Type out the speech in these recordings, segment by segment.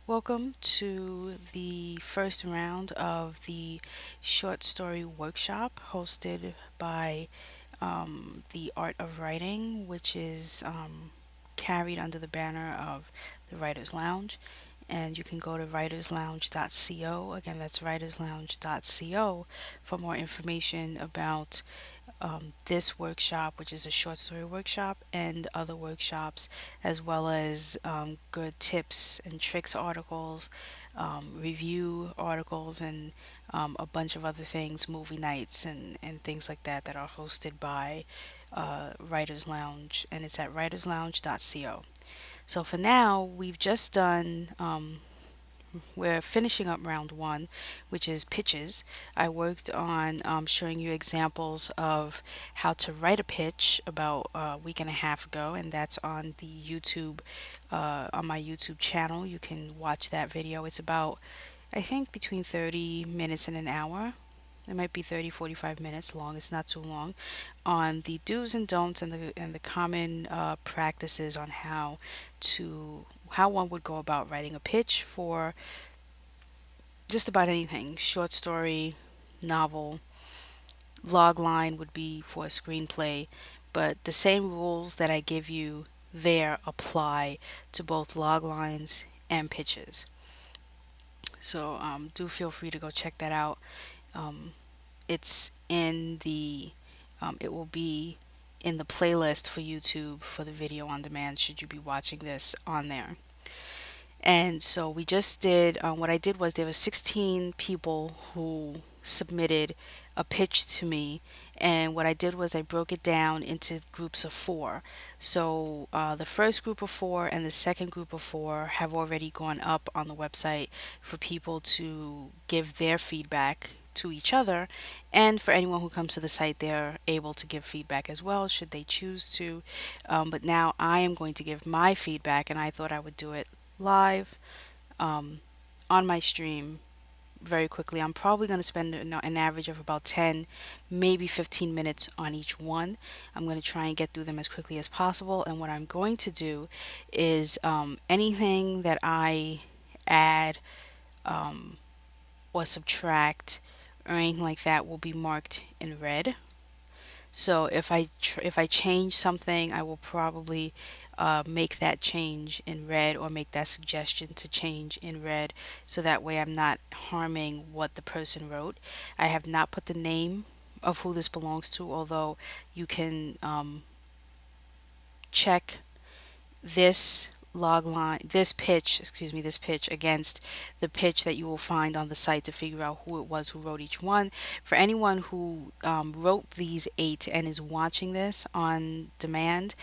Welcome to the first round of the short story workshop hosted by the Art of Writing, which is carried under the banner of the Writers Lounge. And you can go to writerslounge.co. Again, that's writerslounge.co for more information about this workshop, which is a short story workshop, and other workshops, as well as good tips and tricks articles, review articles, and a bunch of other things, movie nights, and things like that that are hosted by Writers Lounge, and it's at writerslounge.co. So for now, we've just done we're finishing up round one, which is pitches. I worked on showing you examples of how to write a pitch about a week and a half ago, and that's on the YouTube, on my YouTube channel. You can watch that video. It's about, I think, between 30 minutes and an hour. It might be 30, 45 minutes long. It's not too long. On the do's and don'ts and the common practices on how one would go about writing a pitch for just about anything, short story, novel. Log line would be for a screenplay, but the same rules that I give you there apply to both log lines and pitches. So do feel free to go check that out. Um, it's in the it will be in the playlist for YouTube for the video on demand should you be watching this on there. And so we just did, what I did was there were 16 people who submitted a pitch to me. And what I did was I broke it down into groups of four. So the first group of four and the second group of four have already gone up on the website for people to give their feedback to each other. And for anyone who comes to the site, they're able to give feedback as well, should they choose to. But now I am going to give my feedback, and I thought I would do it live um, on my stream very quickly. I'm probably going to spend an average of about 10, maybe 15 minutes on each one. I'm going to try and get through them as quickly as possible. And what I'm going to do is anything that I add or subtract or anything like that will be marked in red. So if I change something, I will probably make that change in red or make that suggestion to change in red, so that way I'm not harming what the person wrote. I have not put the name of who this belongs to, although you can check this log line, this pitch against the pitch that you will find on the site to figure out who it was who wrote each one. For anyone who wrote these eight and is watching this on demand,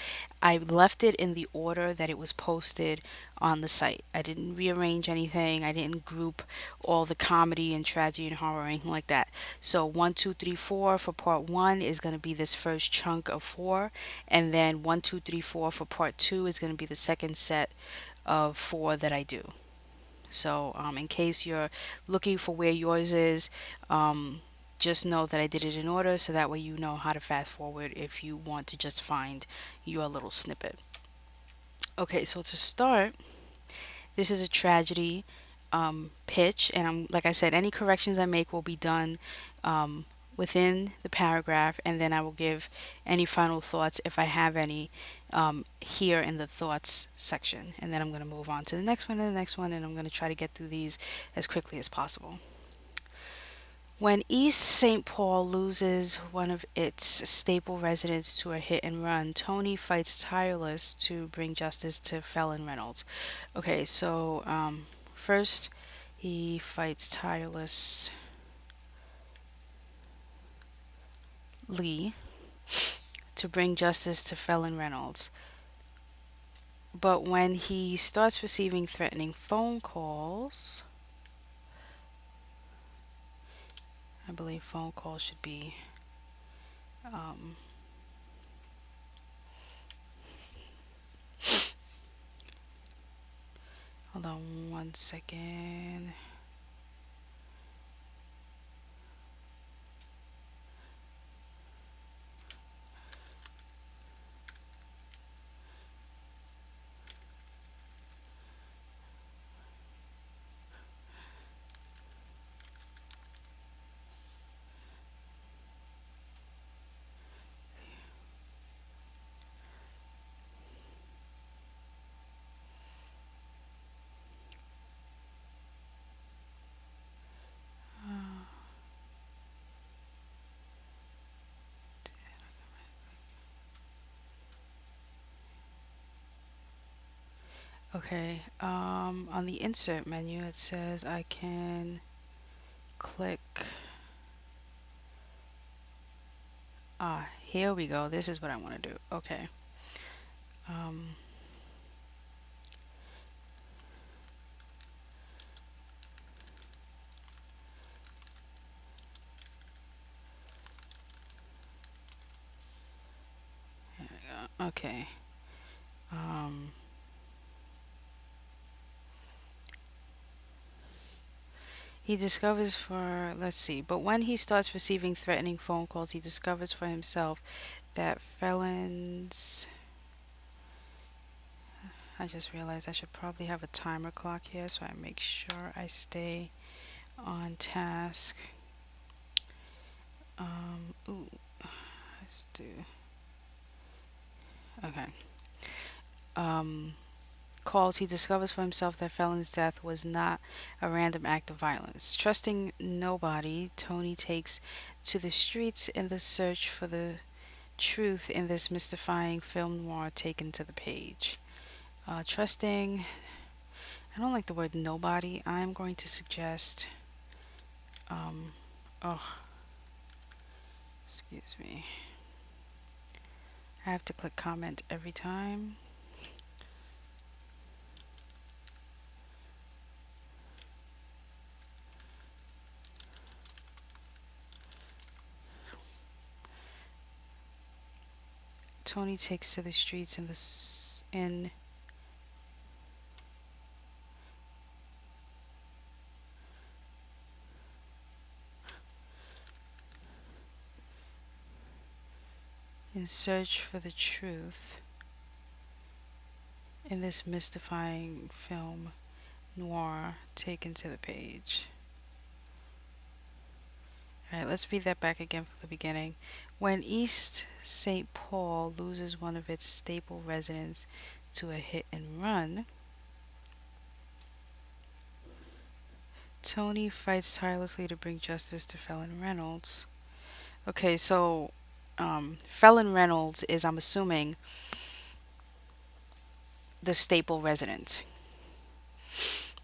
I left it in the order that it was posted on the site. I didn't rearrange anything. I didn't group all the comedy and tragedy and horror or anything like that. So 1, 2, 3, 4 for part one is going to be this first chunk of four, and then 1, 2, 3, 4 for part two is going to be the second set of four that I do. So in case you're looking for where yours is, just know that I did it in order, so that way you know how to fast forward if you want to just find your little snippet. Okay, so to start, this is a tragedy pitch, and I'm like I said, any corrections I make will be done um, within the paragraph, and then I will give any final thoughts if I have any here in the thoughts section, and then I'm going to move on to the next one and the next one, and I'm going to try to get through these as quickly as possible. When East St. Paul loses one of its staple residents to a hit and run, Tony fights tireless to bring justice to Felon Reynolds. Okay, so first he fights tirelessly to bring justice to Felon Reynolds. But when he starts receiving threatening phone calls, I believe phone calls should be um, hold on 1 second. Okay. On the insert menu, it says I can click. Ah, here we go. This is what I want to do. Okay. Um, okay. Um, he discovers for, let's see, but when he starts receiving threatening phone calls, he discovers for himself that felons. I just realized I should probably have a timer clock here so I make sure I stay on task. Ooh, let's do. Okay. Um, Calls, he discovers for himself that Felon's death was not a random act of violence. Trusting nobody, Tony takes to the streets in the search for the truth in this mystifying film noir taken to the page. Trusting, I don't like the word nobody. I'm going to suggest, um, oh, excuse me. I have to click comment every time. Tony takes to the streets in search for the truth in this mystifying film noir taken to the page. Alright, let's read that back again from the beginning. When East St. Paul loses one of its staple residents to a hit and run, Tony fights tirelessly to bring justice to Felon Reynolds. Okay, so Felon Reynolds is, I'm assuming, the staple resident.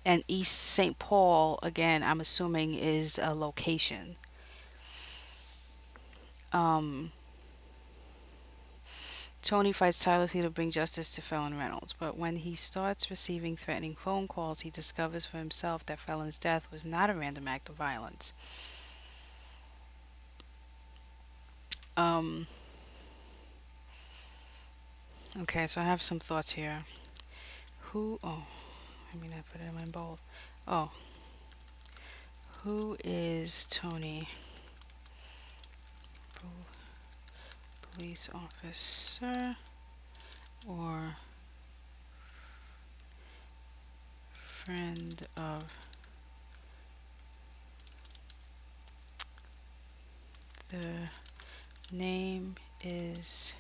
And East St. Paul, again, I'm assuming, is a location. Um, Tony fights tirelessly to bring justice to Felon Reynolds, but when he starts receiving threatening phone calls, he discovers for himself that Felon's death was not a random act of violence. Um, okay, so I have some thoughts here. I mean, I put it in bold. Oh, who is Tony? Police officer or friend of the name is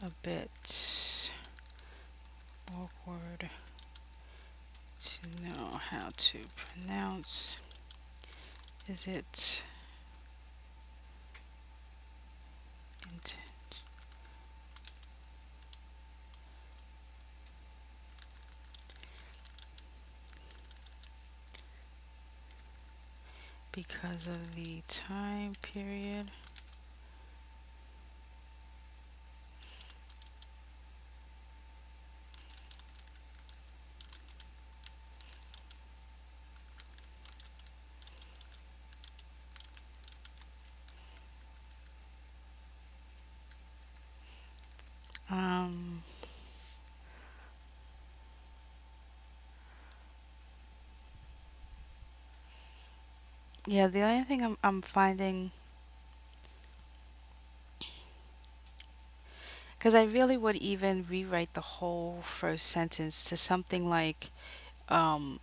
a bit awkward to know how to pronounce. Is it int- because of the time period? Um, yeah, the only thing I'm finding, because I really would even rewrite the whole first sentence to something like, um,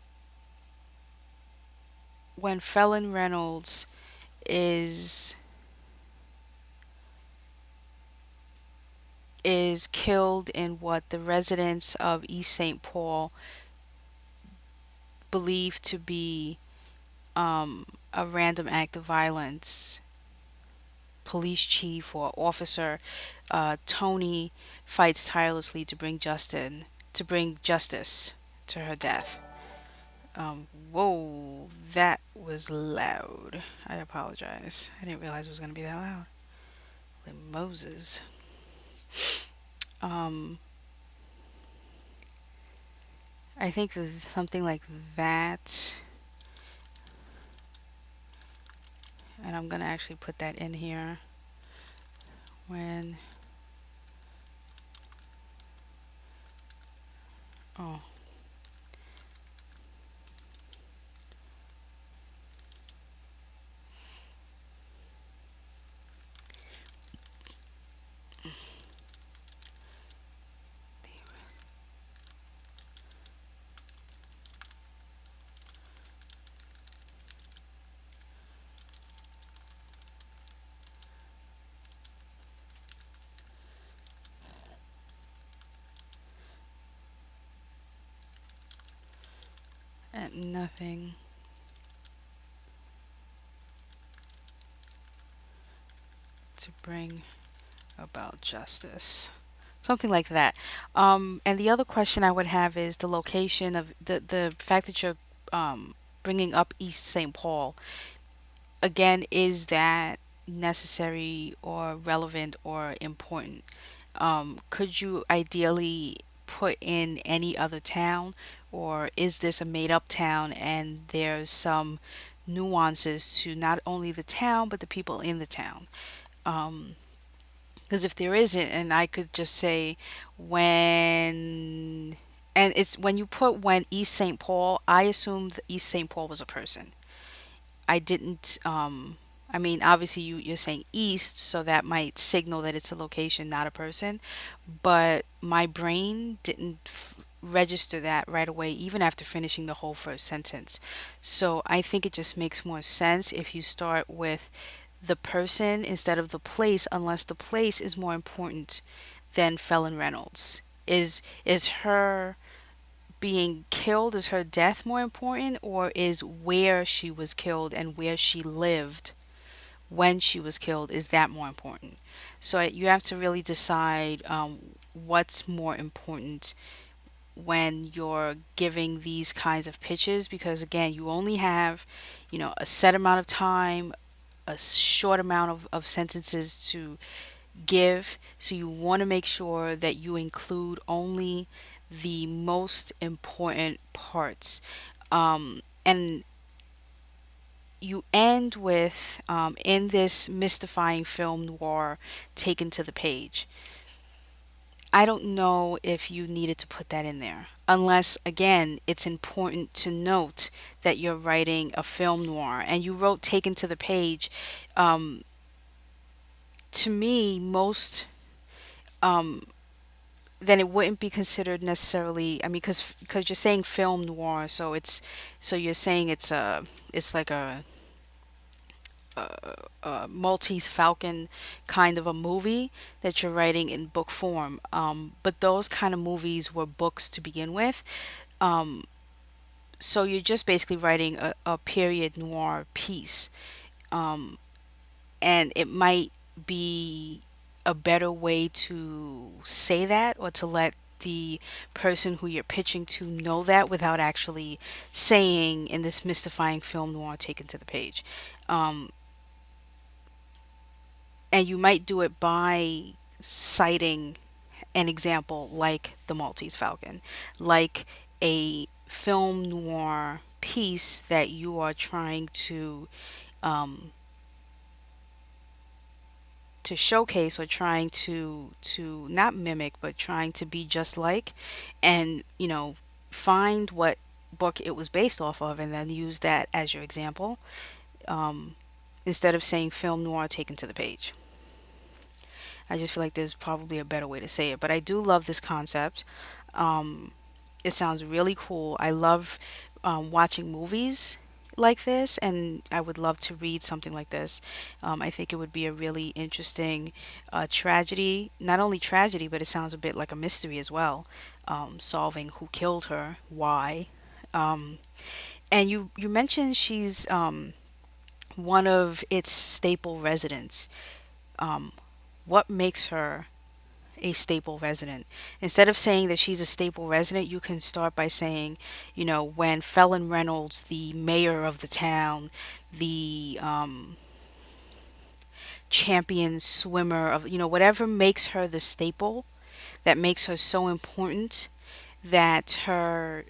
when Felon Reynolds is is killed in what the residents of East St. Paul believe to be a random act of violence. police chief or officer, Tony fights tirelessly to bring justice to her death. Whoa, that was loud. I apologize. I didn't realize it was going to be that loud. Like Moses. Um, I think something like that, and I'm going to actually put that in here when. Oh, and nothing to bring about justice. Something like that. And the other question I would have is the location of the fact that you're bringing up East St. Paul. Again, is that necessary or relevant or important? Could you ideally put in any other town, or is this a made up town and there's some nuances to not only the town but the people in the town? Um, because if there isn't, and I could just say when, and it's when you put when East St. Paul, I assumed East St. Paul was a person. I didn't, I mean, obviously you're saying east, so that might signal that it's a location, not a person. But my brain didn't register that right away, even after finishing the whole first sentence. So I think it just makes more sense if you start with the person instead of the place, unless the place is more important than Felon Reynolds. Is her being killed, is her death more important, or is where she was killed and where she lived when she was killed, is that more important? So you have to really decide what's more important when you're giving these kinds of pitches, because again, you only have, a set amount of time, a short amount of sentences to give. So you want to make sure that you include only the most important parts. And you end with, in this mystifying film noir taken to the page. I don't know if you needed to put that in there. Unless, again, it's important to note that you're writing a film noir and you wrote taken to the page. Um, to me, most then it wouldn't be considered necessarily. I mean, because you're saying film noir, so you're saying it's like a Maltese Falcon kind of a movie that you're writing in book form. But those kind of movies were books to begin with. Um, so you're just basically writing a period noir piece. Um, and it might be a better way to say that, or to let the person who you're pitching to know that without actually saying in this mystifying film noir taken to the page. Um, and you might do it by citing an example like the Maltese Falcon, like a film noir piece that you are trying um, to showcase, or trying to not mimic but trying to be just like, and find what book it was based off of and then use that as your example, um, instead of saying film noir taken to the page. I just feel like there's probably a better way to say it, but I do love this concept. um, it sounds really cool. I love watching movies like this, and I would love to read something like this. I think it would be a really interesting tragedy. Not only tragedy, but it sounds a bit like a mystery as well. Solving who killed her, why. Um, and you mentioned she's one of its staple residents. What makes her a staple resident? Instead of saying that she's a staple resident, you can start by saying, when Felon Reynolds, the mayor of the town, the champion swimmer of, whatever makes her the staple, that makes her so important that her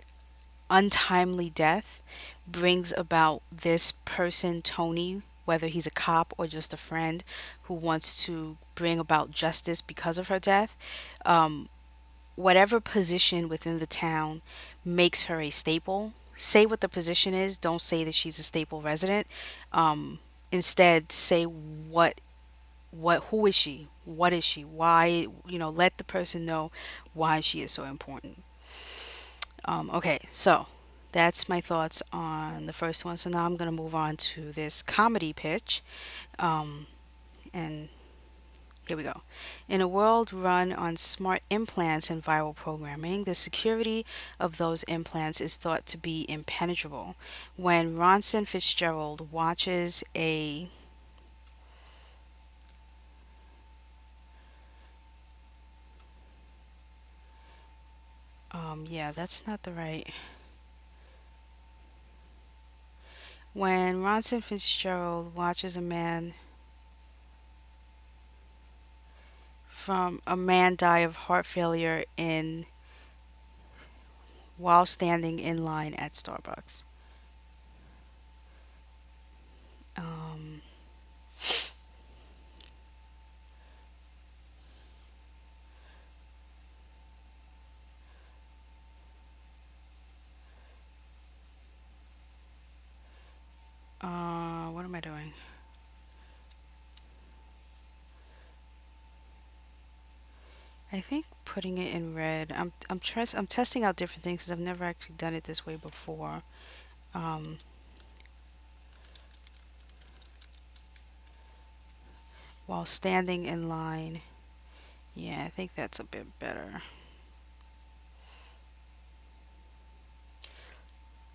untimely death brings about this person, Tony, whether he's a cop or just a friend who wants to bring about justice because of her death. Whatever position within the town makes her a staple, say what the position is. Don't say that she's a staple resident. Instead, say who is she? What is she? Why, let the person know why she is so important. Okay, so that's my thoughts on the first one. So now I'm going to move on to this comedy pitch. Um, and here we go. In a world run on smart implants and viral programming, the security of those implants is thought to be impenetrable. When Ronson Fitzgerald watches a yeah, that's not the right. When Ronson Fitzgerald watches a man die of heart failure in while standing in line at Starbucks. Um, what am I doing? I think putting it in red. I'm testing out different things because I've never actually done it this way before. Um, while standing in line. Yeah, I think that's a bit better.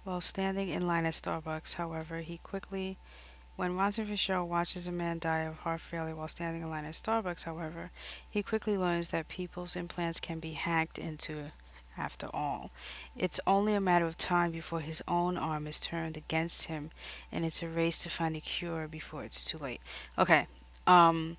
While standing in line at Starbucks, however, when Ronson Fitzgerald watches a man die of heart failure while standing in line at Starbucks, however, he quickly learns that people's implants can be hacked into after all. It's only a matter of time before his own arm is turned against him, and it's a race to find a cure before it's too late. Okay. Um,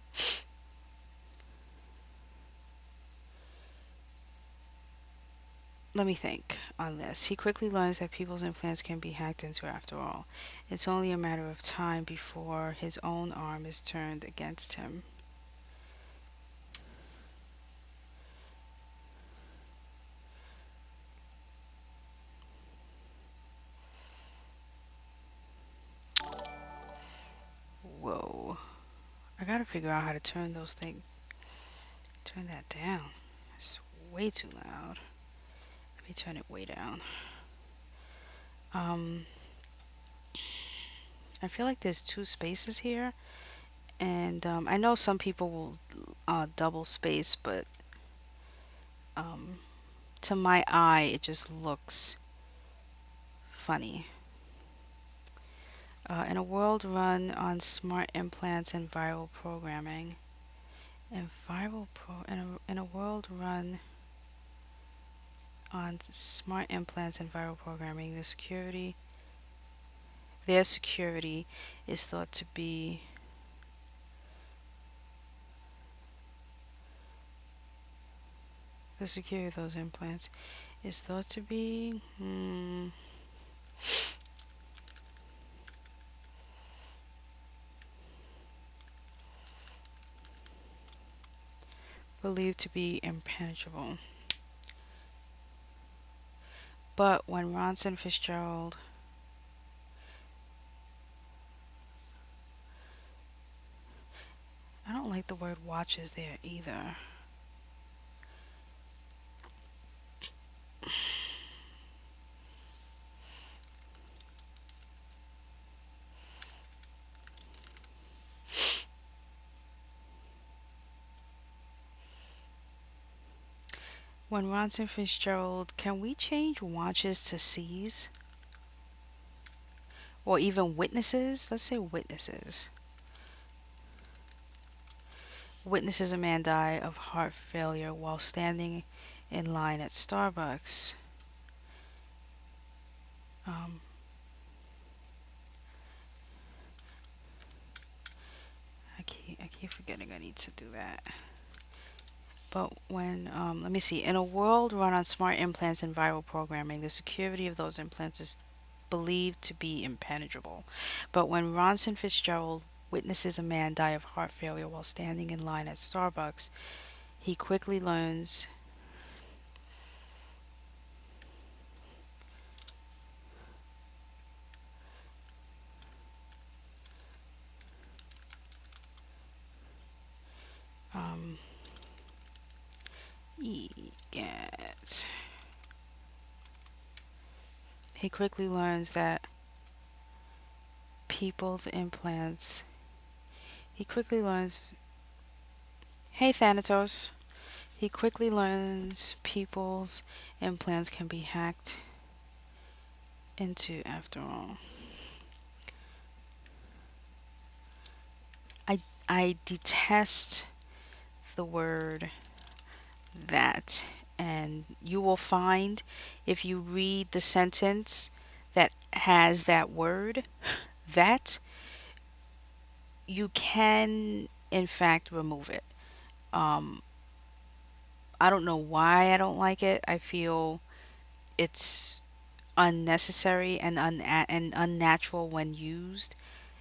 Let me think on this. He quickly learns that people's implants can be hacked into after all. It's only a matter of time before his own arm is turned against him. Whoa. I gotta figure out how to turn that down. It's way too loud. Let me turn it way down. Um, I feel like there's two spaces here, and I know some people will double space, but um, to my eye, it just looks funny. In a world run on smart implants and viral programming, in a world run on smart implants and viral programming, their security is thought to be the security of those implants is thought to be believed to be impenetrable. But when Ronson Fitzgerald I don't like the word watches there either. When Ronson Fitzgerald, can we change watches to C's? Or even witnesses? Let's say witnesses. witnesses a man die of heart failure while standing in line at Starbucks. Um, I keep forgetting I need to do that. But let me see, in a world run on smart implants and viral programming, the security of those implants is believed to be impenetrable. But when Ronson Fitzgerald witnesses a man die of heart failure while standing in line at Starbucks, he quickly learns um, he gets he quickly learns that people's implants he quickly learns hey Thanatos he quickly learns people's implants can be hacked into after all. I detest the word that, and you will find if you read the sentence that has that word, that, you can in fact remove it. Um, I don't know why I don't like it. I feel it's unnecessary and unnatural when used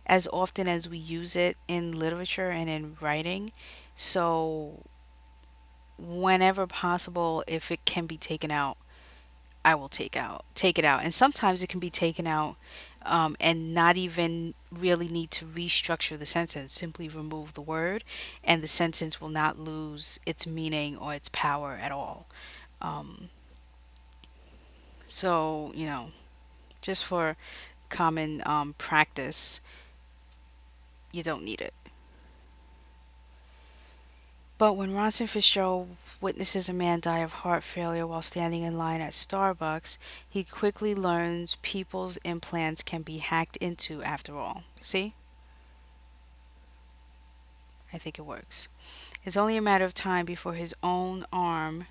as often as we use it in literature and in writing. So whenever possible, if it can be taken out, I will take it out. And sometimes it can be taken out and not even really need to restructure the sentence. Simply remove the word, and the sentence will not lose its meaning or its power at all. Um, so, just for common practice, you don't need it. But when Ronson Fitzgerald witnesses a man die of heart failure while standing in line at Starbucks, he quickly learns people's implants can be hacked into after all. See? I think it works. It's only a matter of time before his own arm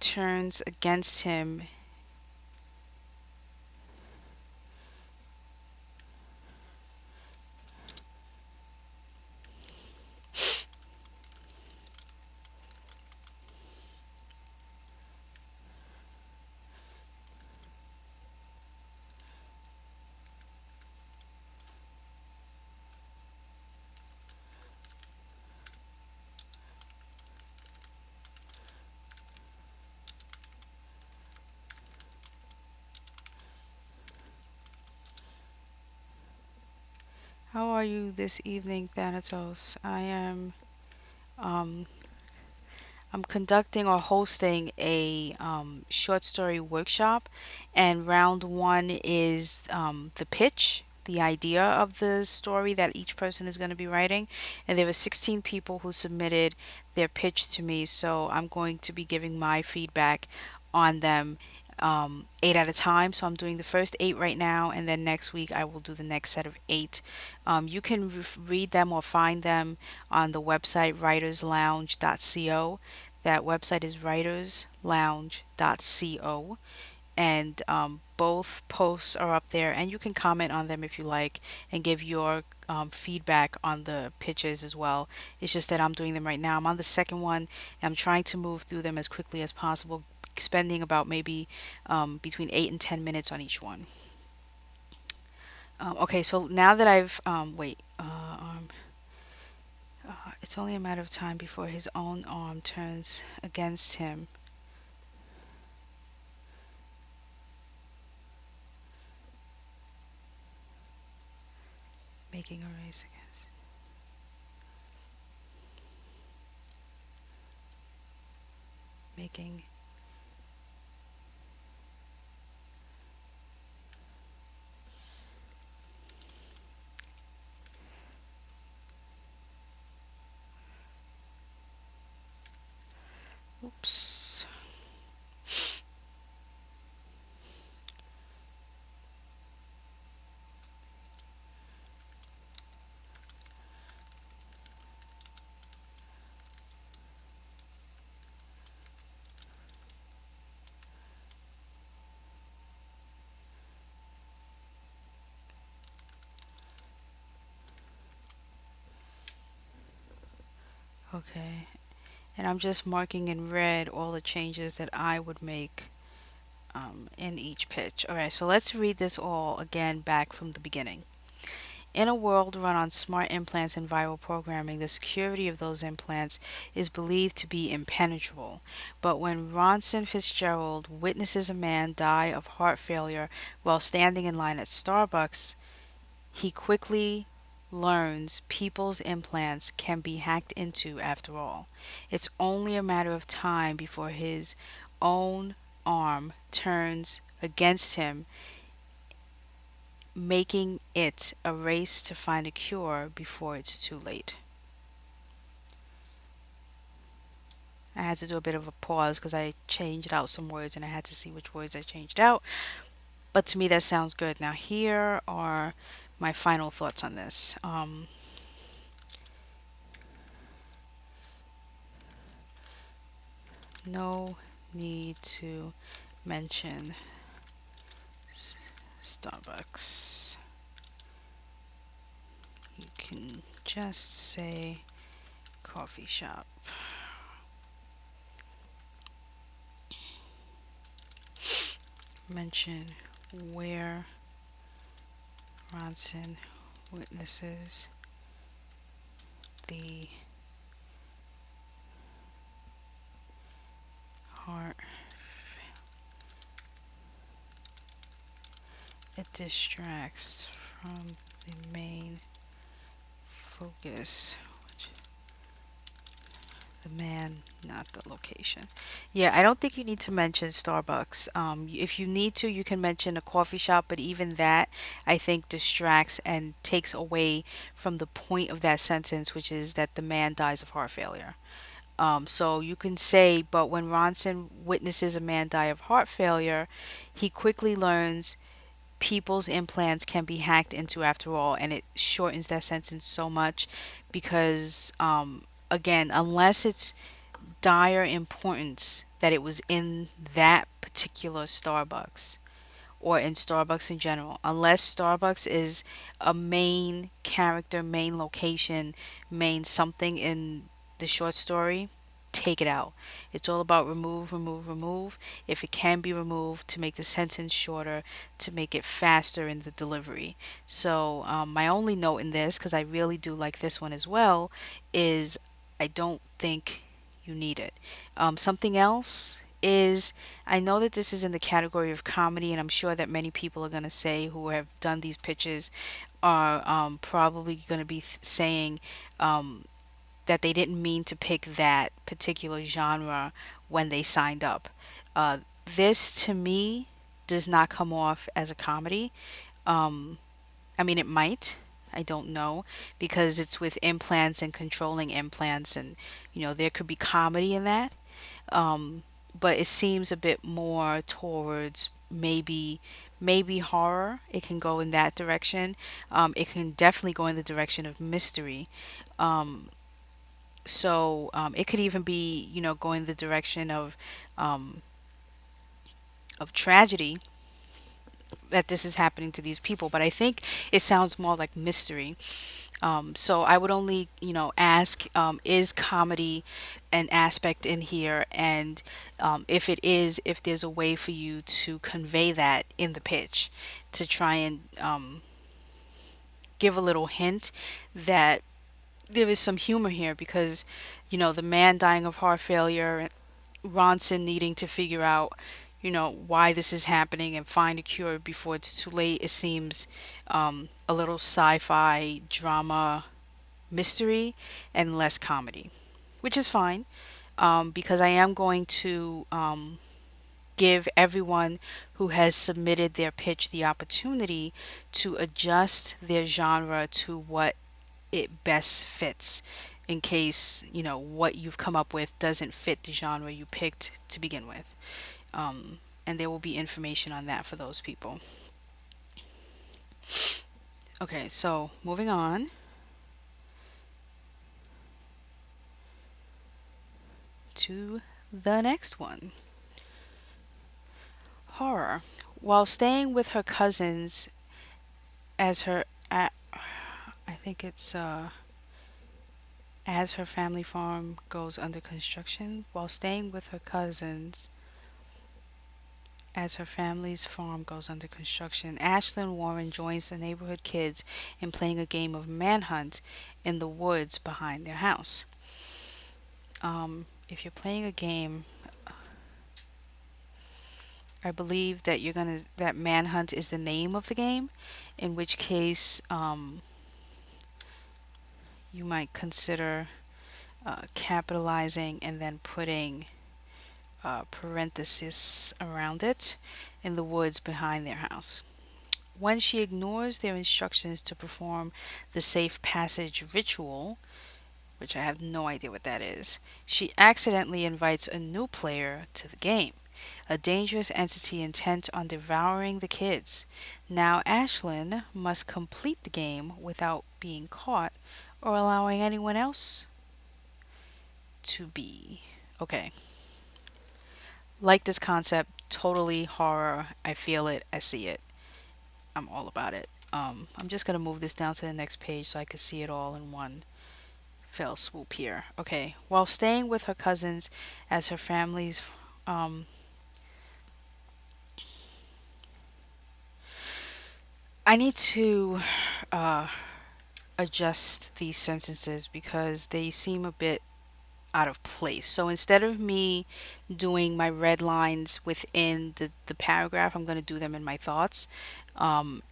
turns against him. How are you this evening, Thanatos? Um, I'm conducting or hosting a short story workshop, and round one is the pitch, the idea of the story that each person is going to be writing. And there were 16 people who submitted their pitch to me, so I'm going to be giving my feedback on them, eight at a time. So I'm doing the first eight right now, and then next week I will do the next set of eight. You can read them or find them on the website writerslounge.co. That website is writerslounge.co, and both posts are up there, and you can comment on them if you like and give your feedback on the pitches as well. It's just that I'm doing them right now. I'm on the second one, and I'm trying to move through them as quickly as possible, spending about maybe between 8 and 10 minutes on each one. Okay, so now that I've it's only a matter of time before his own arm turns against him, making a race against. Making. Oops. Okay. And I'm just marking in red all the changes that I would make in each pitch. All right, so let's read this all again back from the beginning. In a world run on smart implants and viral programming, the security of those implants is believed to be impenetrable. But when Ronson Fitzgerald witnesses a man die of heart failure while standing in line at Starbucks, he quickly learns people's implants can be hacked into after all. It's only a matter of time before his own arm turns against him, making it a race to find a cure before it's too late. I had to do a bit of a pause because I changed out some words and I had to see which words I changed out. But to me, that sounds good. Now, here are my final thoughts on this. No need to mention Starbucks. You can just say coffee shop. Mention where Ronson witnesses the heart. It distracts from the main focus, which the man, not the location. Yeah, I don't think you need to mention Starbucks. If you need to, you can mention a coffee shop, but even that, I think, distracts and takes away from the point of that sentence, which is that the man dies of heart failure. So you can say, but when Ronson witnesses a man die of heart failure, he quickly learns people's implants can be hacked into after all, and it shortens that sentence so much because, again, unless it's dire importance that it was in that particular Starbucks or in Starbucks in general, unless Starbucks is a main character, main location, main something in the short story, take it out. It's all about remove, remove, remove. If it can be removed, to make the sentence shorter, to make it faster in the delivery. So, my only note in this, because I really do like this one as well, is I don't think you need it. Something else is, I know that this is in the category of comedy, and I'm sure that many people are going to say who have done these pitches are probably going to be saying that they didn't mean to pick that particular genre when they signed up. Uh, this to me does not come off as a comedy. Um, I mean, it might. I don't know because it's with implants and controlling implants, and there could be comedy in that. Um, but it seems a bit more towards maybe horror. It can go in that direction. It can definitely go in the direction of mystery. Um, it could even be going the direction um, of tragedy that this is happening to these people. But I think it sounds more like mystery. So I would only, ask, is comedy an aspect in here? And if it is, if there's a way for you to convey that in the pitch, to try and give a little hint that there is some humor here because, the man dying of heart failure, Ronson needing to figure out, why this is happening and find a cure before it's too late. It seems a little sci fi drama mystery and less comedy, which is fine because I am going to give everyone who has submitted their pitch the opportunity to adjust their genre to what it best fits in case what you've come up with doesn't fit the genre you picked to begin with. And there will be information on that for those people. Okay, so moving on to the next one. Horror. While staying with her cousins as her I think it's As her family farm goes under construction, while staying with her cousins, as her family's farm goes under construction, Ashlyn Warren joins the neighborhood kids in playing a game of manhunt in the woods behind their house. If you're playing a game, I believe that that manhunt is the name of the game, in which case you might consider capitalizing and then putting parenthesis around it in the woods behind their house. When she ignores their instructions to perform the safe passage ritual, which I have no idea what that is, she accidentally invites a new player to the game, a dangerous entity intent on devouring the kids. Now Ashlyn must complete the game without being caught or allowing anyone else to be. Okay. Like this concept, totally horror. I feel it, I see it. I'm all about it. I'm just gonna move this down to the next page so I can see it all in one fell swoop here. Okay, while staying with her cousins as her family's, um, I need to uh, adjust these sentences because they seem a bit out of place. So instead of me doing my red lines within the paragraph, I'm going to do them in my thoughts. And,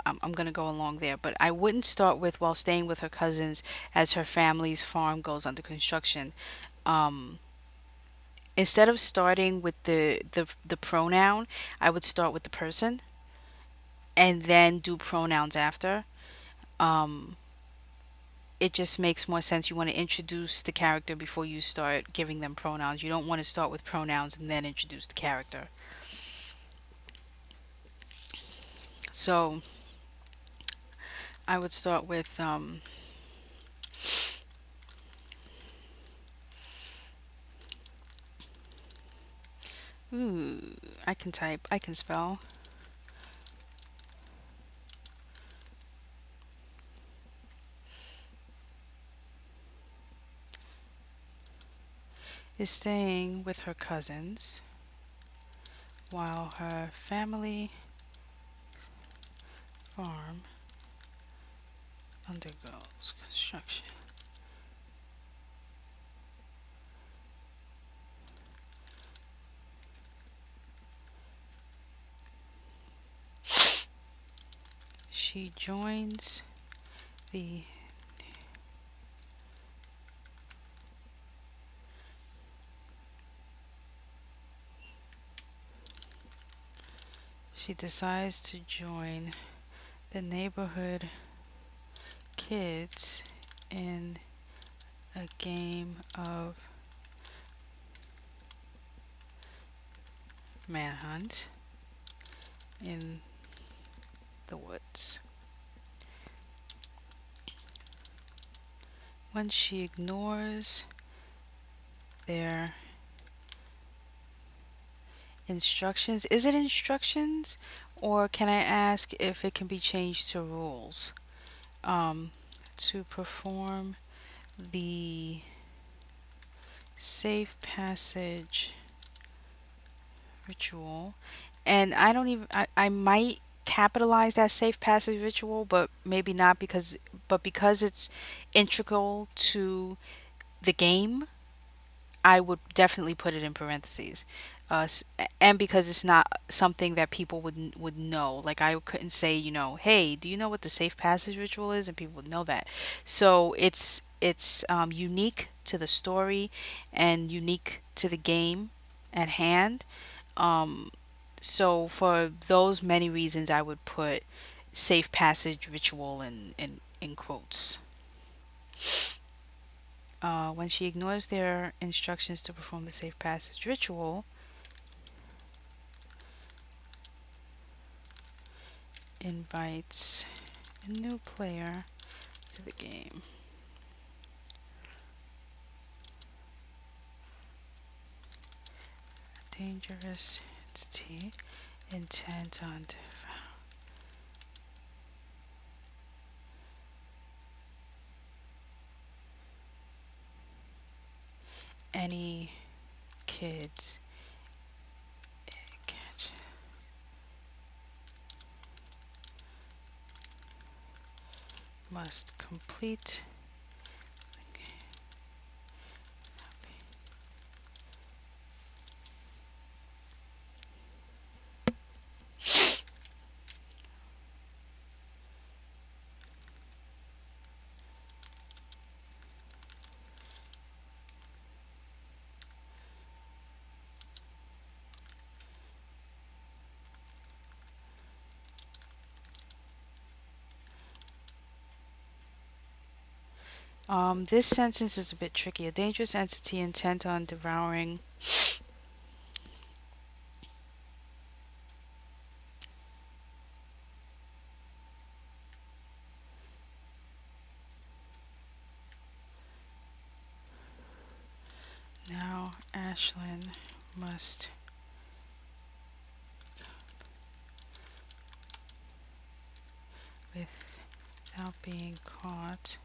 I'm going to go along there. But I wouldn't start with while staying with her cousins as her family's farm goes under construction. Um, Instead of starting with the pronoun, I would start with the person and then do pronouns after. Um, it just makes more sense. You want to introduce the character before you start giving them pronouns. You don't want to start with pronouns and then introduce the character. So I would start with, ooh, I can type, I can spell. Is staying with her cousins while her family farm undergoes construction. She joins the she decides to join the neighborhood kids in a game of manhunt in the woods. When she ignores their instructions, is it instructions or can I ask if it can be changed to rules? Um, to perform the safe passage ritual. And I don't even, I might capitalize that safe passage ritual, but maybe not because it's integral to the game, I would definitely put it in parentheses. And because it's not something that people would know. Like I couldn't say, hey, do you know what the safe passage ritual is? And people would know that. So it's unique to the story and unique to the game at hand. Um, so for those many reasons, I would put safe passage ritual in quotes. When she ignores their instructions to perform the safe passage ritual, invites a new player to the game. Dangerous entity intent on any kids catch must complete. This sentence is a bit tricky. A dangerous entity intent on devouring. Now Ashlyn must, without being caught,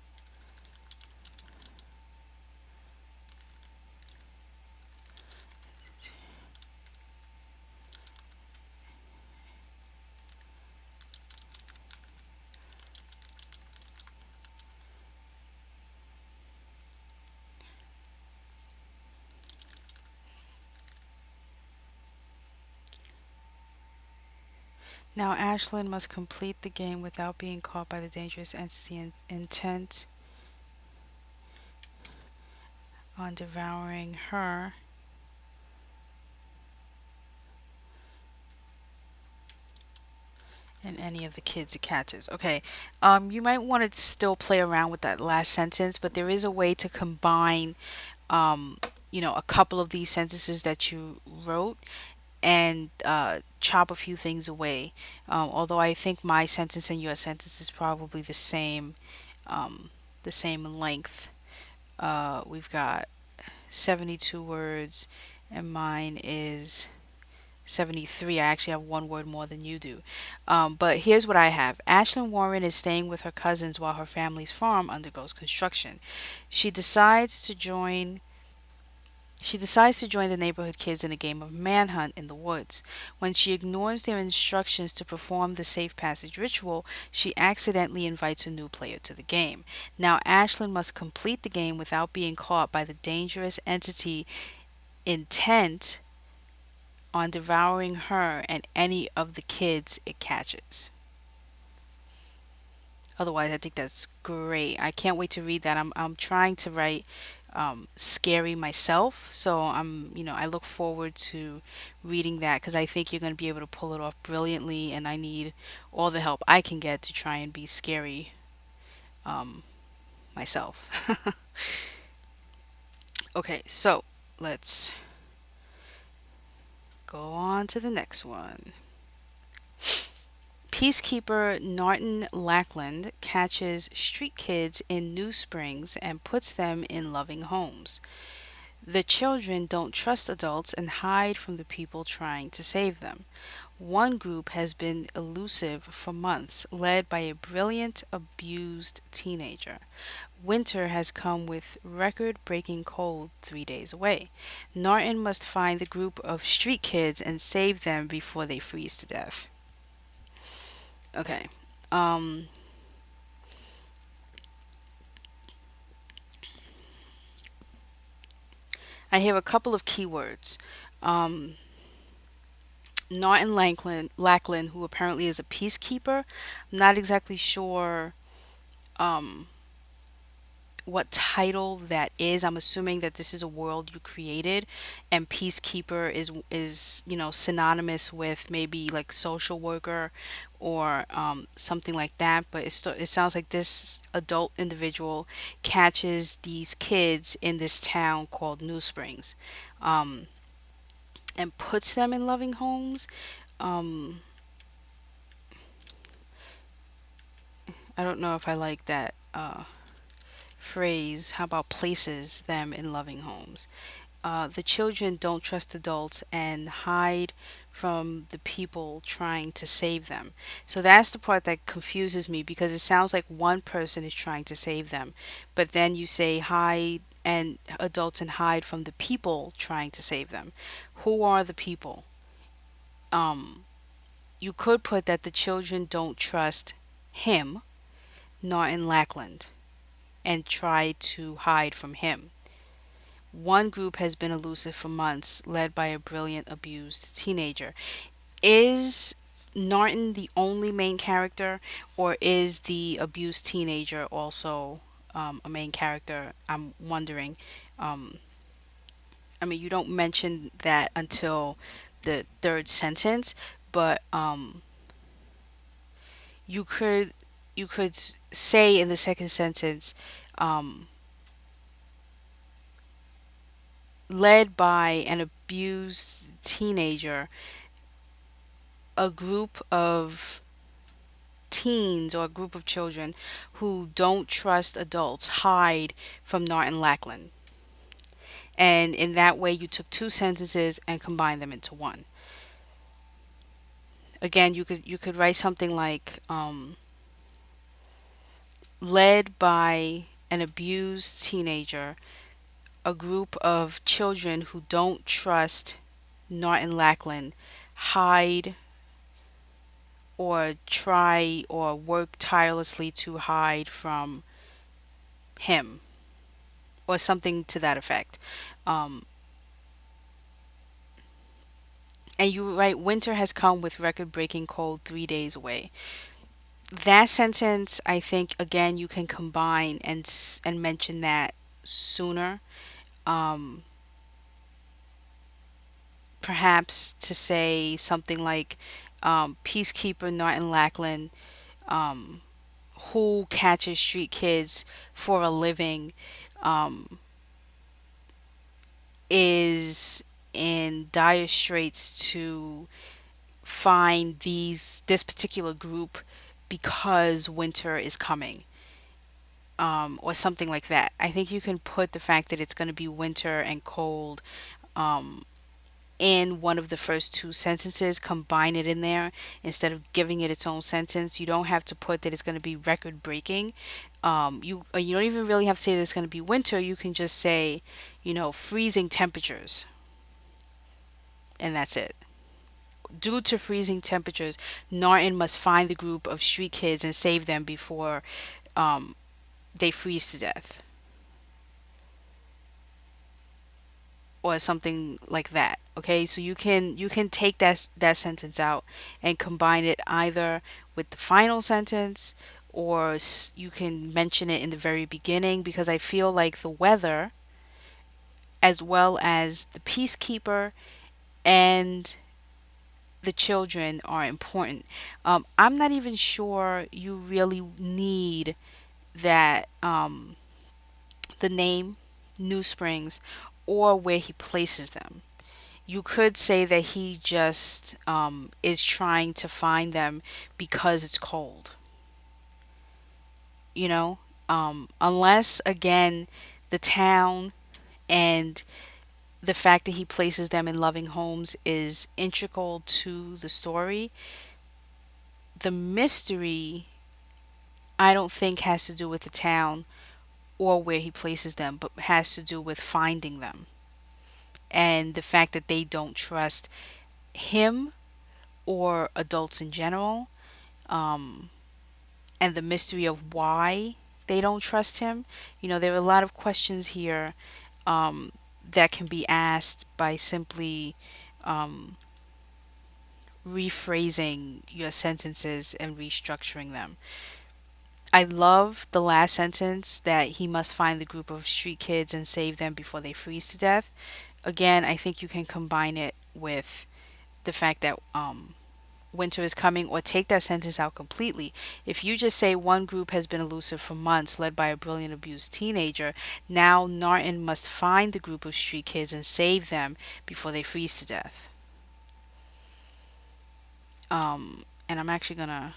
now Ashlyn must complete the game without being caught by the dangerous entity intent on devouring her and any of the kids it catches. Okay. You might want to still play around with that last sentence, but there is a way to combine, um, a couple of these sentences that you wrote and chop a few things away. Although I think my sentence and your sentence is probably um, the same length. We've got 72 words, and mine is 73. I actually have one word more than you do. But here's what I have. Ashlyn Warren is staying with her cousins while her family's farm undergoes construction. She decides to join she decides to join the neighborhood kids in a game of manhunt in the woods. When she ignores their instructions to perform the safe passage ritual, she accidentally invites a new player to the game. Now, Ashlyn must complete the game without being caught by the dangerous entity intent on devouring her and any of the kids it catches. Otherwise, I think that's great. I can't wait to read that. I'm trying to write scary myself, so I look forward to reading that because I think you're going to be able to pull it off brilliantly, and I need all the help I can get to try and be scary um, myself. Okay, so let's go on to the next one. Peacekeeper Norton Lackland catches street kids in New Springs and puts them in loving homes. The children don't trust adults and hide from the people trying to save them. One group has been elusive for months, led by a brilliant, abused teenager. Winter has come with record breaking cold 3 days away. Norton must find the group of street kids and save them before they freeze to death. Okay. Um, I have a couple of keywords. Um, Norton Lackland, who apparently is a peacekeeper. I'm not exactly sure um, what title that is. I'm assuming that this is a world you created, and peacekeeper is synonymous with maybe like social worker or something like that. But it sounds like this adult individual catches these kids in this town called New Springs, um, and puts them in loving homes. Um, I don't know if I like that phrase. How about places them in loving homes? The children don't trust adults and hide from the people trying to save them. So that's the part that confuses me because it sounds like one person is trying to save them, but then you say hide and adults and hide from the people trying to save them. Who are the people? Um, you could put that the children don't trust him, Norton Lackland, and try to hide from him. One group has been elusive for months, led by a brilliant abused teenager. Is Norton the only main character, or is the abused teenager also a main character? I'm wondering. Um, I mean, you don't mention that until the third sentence, but you could say in the second sentence, um, led by an abused teenager, a group of teens or a group of children who don't trust adults hide from Norton Lackland. And in that way, you took two sentences and combined them into one. Again, you could write something like, led by an abused teenager, a group of children who don't trust Norton Lackland hide or try or work tirelessly to hide from him, or something to that effect. Um, and you write, winter has come with record breaking cold 3 days away. That sentence, I think, again, you can combine and mention that sooner. Um, Perhaps to say something like, Peacekeeper Norton Lackland, um, who catches street kids for a living, um, is in dire straits to find this particular group because winter is coming, or something like that. I think you can put the fact that it's going to be winter and cold, um, in one of the first two sentences, combine it in there instead of giving it its own sentence. You don't have to put that it's going to be record breaking. You don't even really have to say that it's going to be winter. You can just say, freezing temperatures, and that's it. Due to freezing temperatures, Norton must find the group of street kids and save them before um, they freeze to death, or something like that. Okay, so you can take that sentence out and combine it either with the final sentence, or you can mention it in the very beginning, because I feel like the weather, as well as the peacekeeper and the children, are important. I'm not even sure you really need that, the name New Springs, or where he places them. You could say that he just, is trying to find them because it's cold, you know? Unless, again, the town and the fact that he places them in loving homes is integral to the story. The mystery, I don't think, has to do with the town or where he places them, but has to do with finding them, and the fact that they don't trust him or adults in general, um, and the mystery of why they don't trust him. There are a lot of questions here, um, that can be asked by simply, um, rephrasing your sentences and restructuring them. I love the last sentence, that he must find the group of street kids and save them before they freeze to death. Again, I think you can combine it with the fact that, winter is coming, or take that sentence out completely. If you just say, one group has been elusive for months, led by a brilliant abused teenager, now Norton must find the group of street kids and save them before they freeze to death. And I'm actually gonna,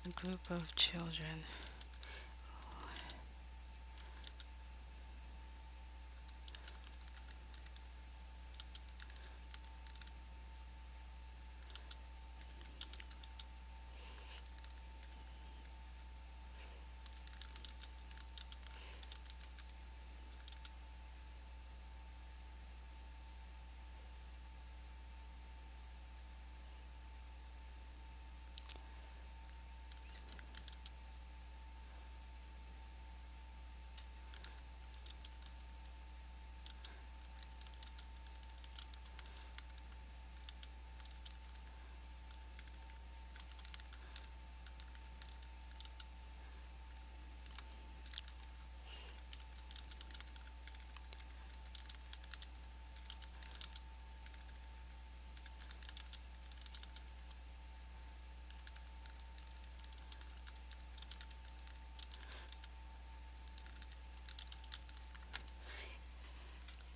a group of children.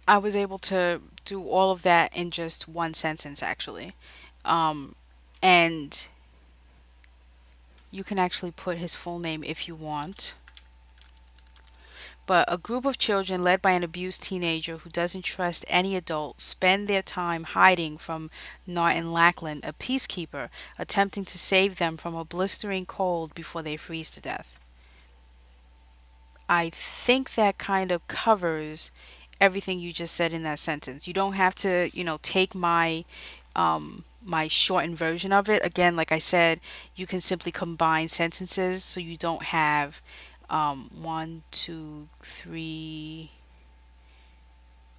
I was able to do all of that in just one sentence, actually. Um, and you can actually put his full name if you want. But a group of children led by an abused teenager who doesn't trust any adult spend their time hiding from Norton Lackland, a peacekeeper, attempting to save them from a blistering cold before they freeze to death. I think that kind of covers everything you just said in that sentence. You don't have to, take my shortened version of it. Again, like I said, you can simply combine sentences so you don't have one, two, three,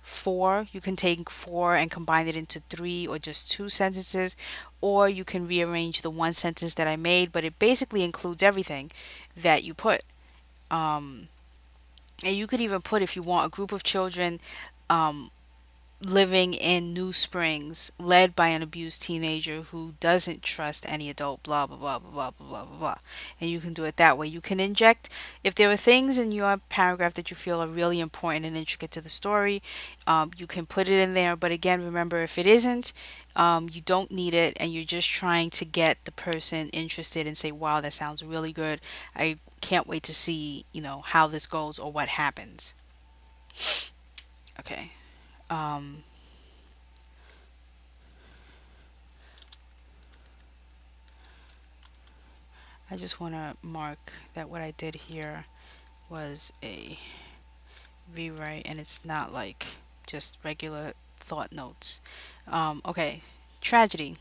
four. You can take four and combine it into three or just two sentences, or you can rearrange the one sentence that I made, but it basically includes everything that you put. Um, and you could even put, if you want, a group of children um, living in New Springs, led by an abused teenager who doesn't trust any adult, blah, blah, blah, blah, blah, blah, blah, blah, blah. And you can do it that way. You can inject, if there are things in your paragraph that you feel are really important and intricate to the story, you can put it in there. But again, remember, if it isn't, you don't need it, and you're just trying to get the person interested and say, wow, that sounds really good. I can't wait to see, how this goes or what happens. Okay. Um, I just want to mark that what I did here was a rewrite and it's not like just regular thought notes. Okay, tragedy.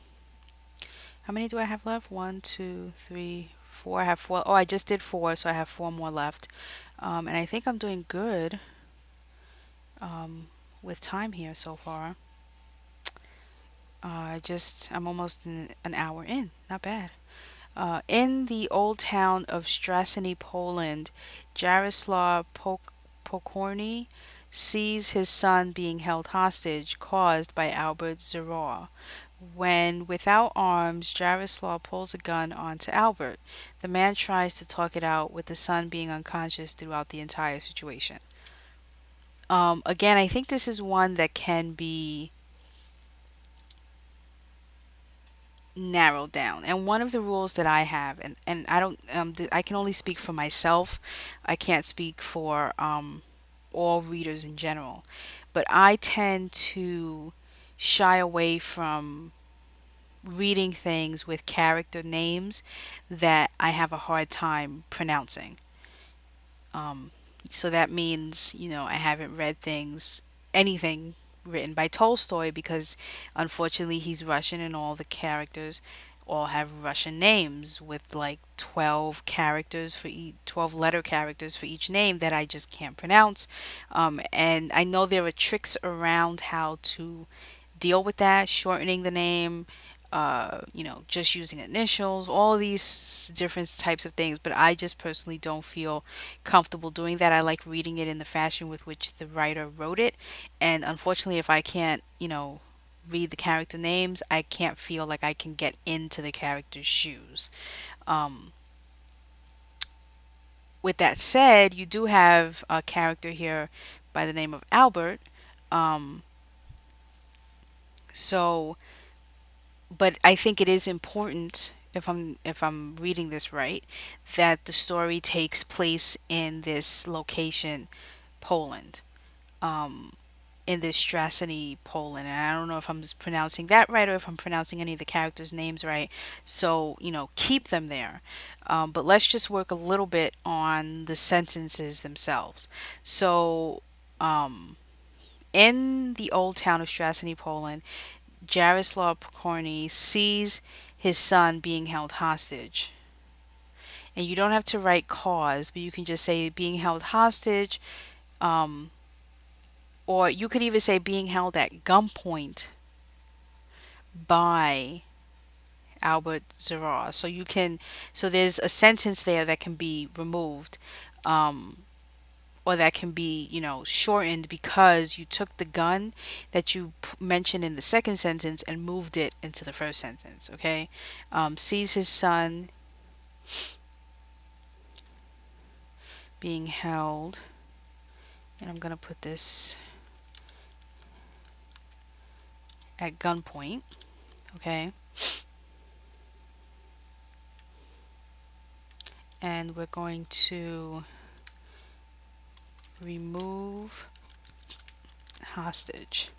How many do I have left? One, two, three, four. I have four. Oh, I just did four, so I have four more left. And I think I'm doing good with time here so far. I'm almost an hour in. Not bad. In the old town of Straciny, Poland, Jaroslaw Pokorny sees his son being held hostage caused by Albert Zeror. When, without arms, Jaroslaw pulls a gun onto Albert, the man tries to talk it out with the son being unconscious throughout the entire situation. Again, I think this is one that can be narrowed down. And one of the rules that I have, and I don't, I can only speak for myself. I can't speak for all readers in general. But I tend to shy away from reading things with character names that I have a hard time pronouncing. Um, so that means, I haven't read anything written by Tolstoy because unfortunately he's Russian and all the characters all have Russian names with like 12 characters for 12 letter characters for each name that I just can't pronounce. And I know there are tricks around how to deal with that, shortening the name, just using initials, all of these different types of things. But I just personally don't feel comfortable doing that. I like reading it in the fashion with which the writer wrote it. And unfortunately, if I can't, read the character names, I can't feel like I can get into the character's shoes. Um, with that said, you do have a character here by the name of Albert. Um, so but I think it is important, if I'm reading this right, that the story takes place in this location, Poland, um, in this Straciny, Poland. And I don't know if I'm just pronouncing that right or if I'm pronouncing any of the characters' names right. So, keep them there. But let's just work a little bit on the sentences themselves. So, um, in the old town of Straciny, Poland, Jaroslaw Pokorny sees his son being held hostage. And you don't have to write cause, but you can just say being held hostage, um, or you could even say being held at gunpoint by Albert Zerah. So there's a sentence there that can be removed. Or that can be, shortened because you took the gun that you mentioned in the second sentence and moved it into the first sentence. Okay, sees his son being held, and I'm gonna put this at gunpoint. Okay, and we're going to remove hostage.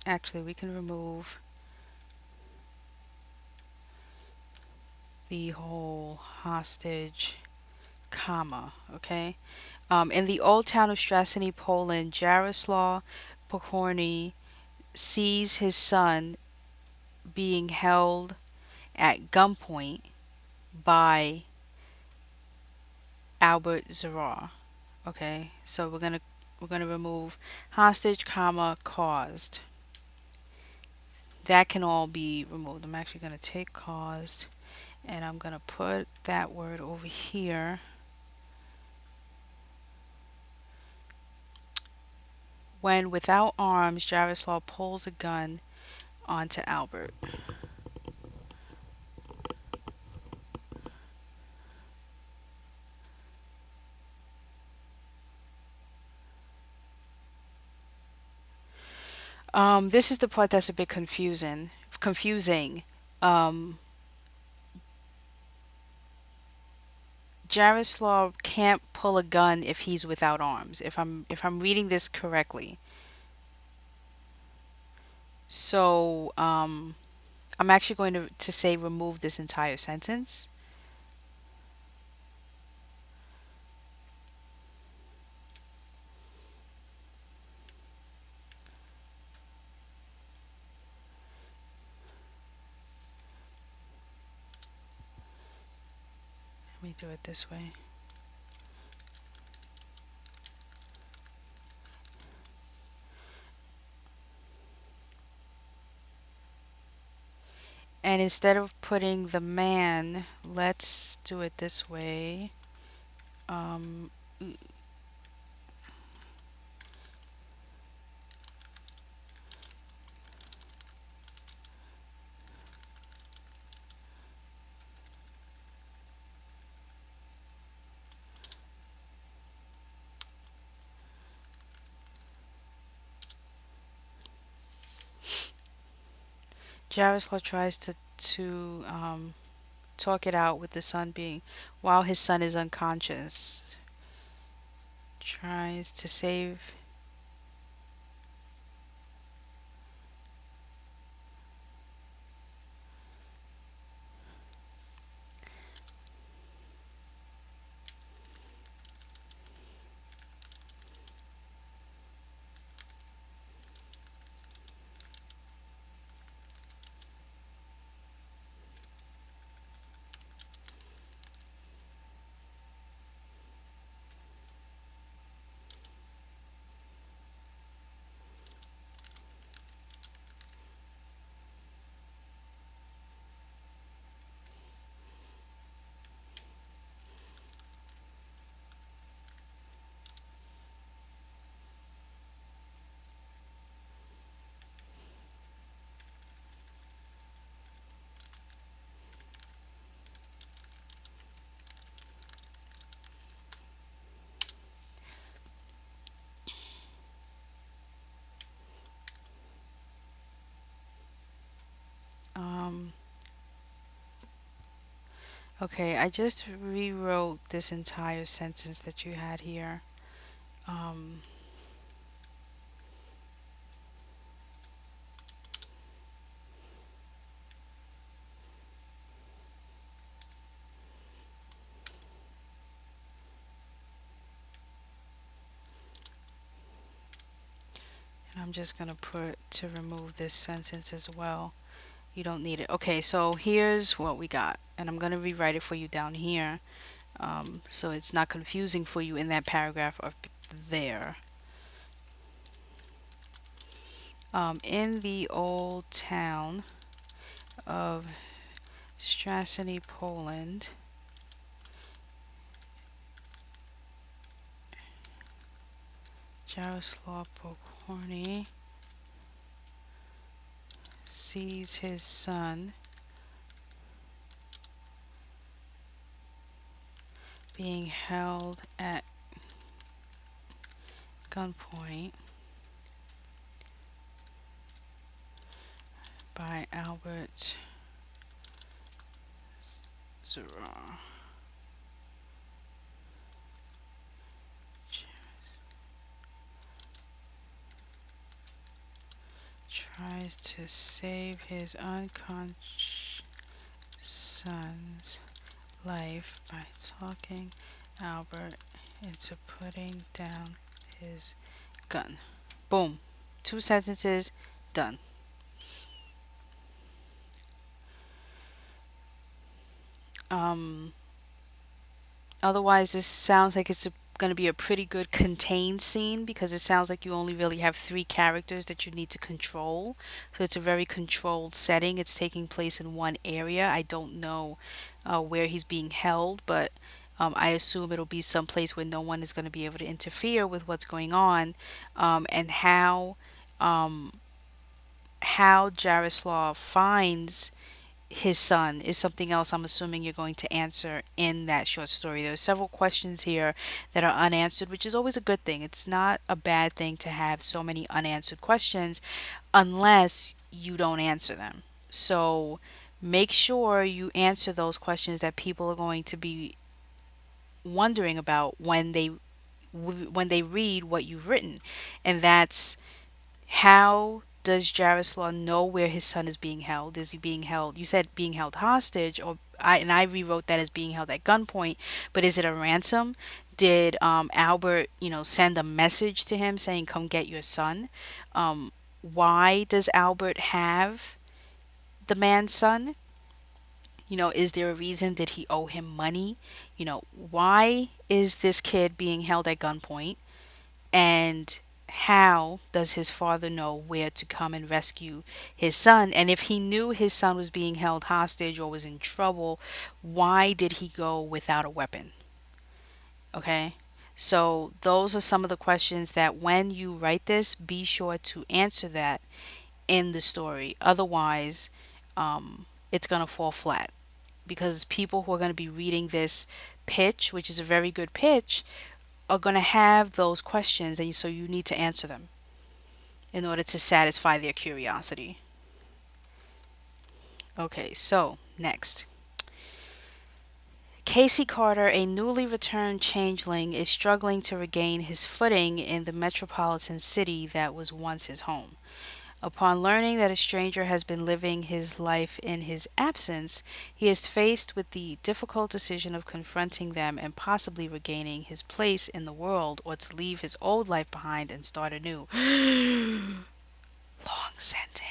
Actually, we can remove the whole hostage, comma, okay? In the old town of Straciny, Poland, Jaroslaw Pokorny sees his son being held at gunpoint by Albert Zarar. Okay, so we're gonna remove hostage, comma, caused. That can all be removed. I'm actually gonna take caused and I'm gonna put that word over here. When without arms, Jaroslaw pulls a gun onto Albert. This is the part that's a bit confusing. Confusing. Um, Jaroslaw can't pull a gun if he's without arms. If I'm reading this correctly. So I'm actually going to say remove this entire sentence. Let me do it this way. And instead of putting the man, let's do it this way. Um, Jaroslaw tries to talk it out with the son being while his son is unconscious. Tries to save. Um, okay, I just rewrote this entire sentence that you had here. Um, and I'm just gonna put to remove this sentence as well. You don't need it. Okay, so here's what we got, and I'm gonna rewrite it for you down here, so it's not confusing for you in that paragraph up there. In the old town of Straciny, Poland, Jaroslaw Pokorny sees his son being held at gunpoint by Albert Zura. Tries to save his unconscious son's life by talking Albert into putting down his gun. Boom. 2 sentences, done. Um, Otherwise, this sounds like it's going to be a pretty good contained scene because it sounds like you only really have 3 characters that you need to control. So it's a very controlled setting. It's taking place in one area. I don't know where he's being held, but I assume it'll be someplace where no one is going to be able to interfere with what's going on, and um, how Jaroslav finds his son is something else I'm assuming you're going to answer in that short story. There are several questions here that are unanswered, which is always a good thing. It's not a bad thing to have so many unanswered questions unless you don't answer them. So make sure you answer those questions that people are going to be wondering about when they read what you've written. And that's, how does Jaroslaw know where his son is being held? Is he being held? You said being held hostage, or I rewrote that as being held at gunpoint. But is it a ransom? Did Albert, send a message to him saying, "Come get your son"? Why does Albert have the man's son? Is there a reason? Did he owe him money? Why is this kid being held at gunpoint? And how does his father know where to come and rescue his son? And if he knew his son was being held hostage or was in trouble, why did he go without a weapon? Okay. So, those are some of the questions that when you write this, be sure to answer that in the story. Otherwise, it's going to fall flat because people who are going to be reading this pitch, which is a very good pitch, are going to have those questions, and so you need to answer them in order to satisfy their curiosity. Okay, so next. Casey Carter, a newly returned changeling, is struggling to regain his footing in the metropolitan city that was once his home. Upon learning that a stranger has been living his life in his absence, he is faced with the difficult decision of confronting them and possibly regaining his place in the world, or to leave his old life behind and start anew. Long sentence.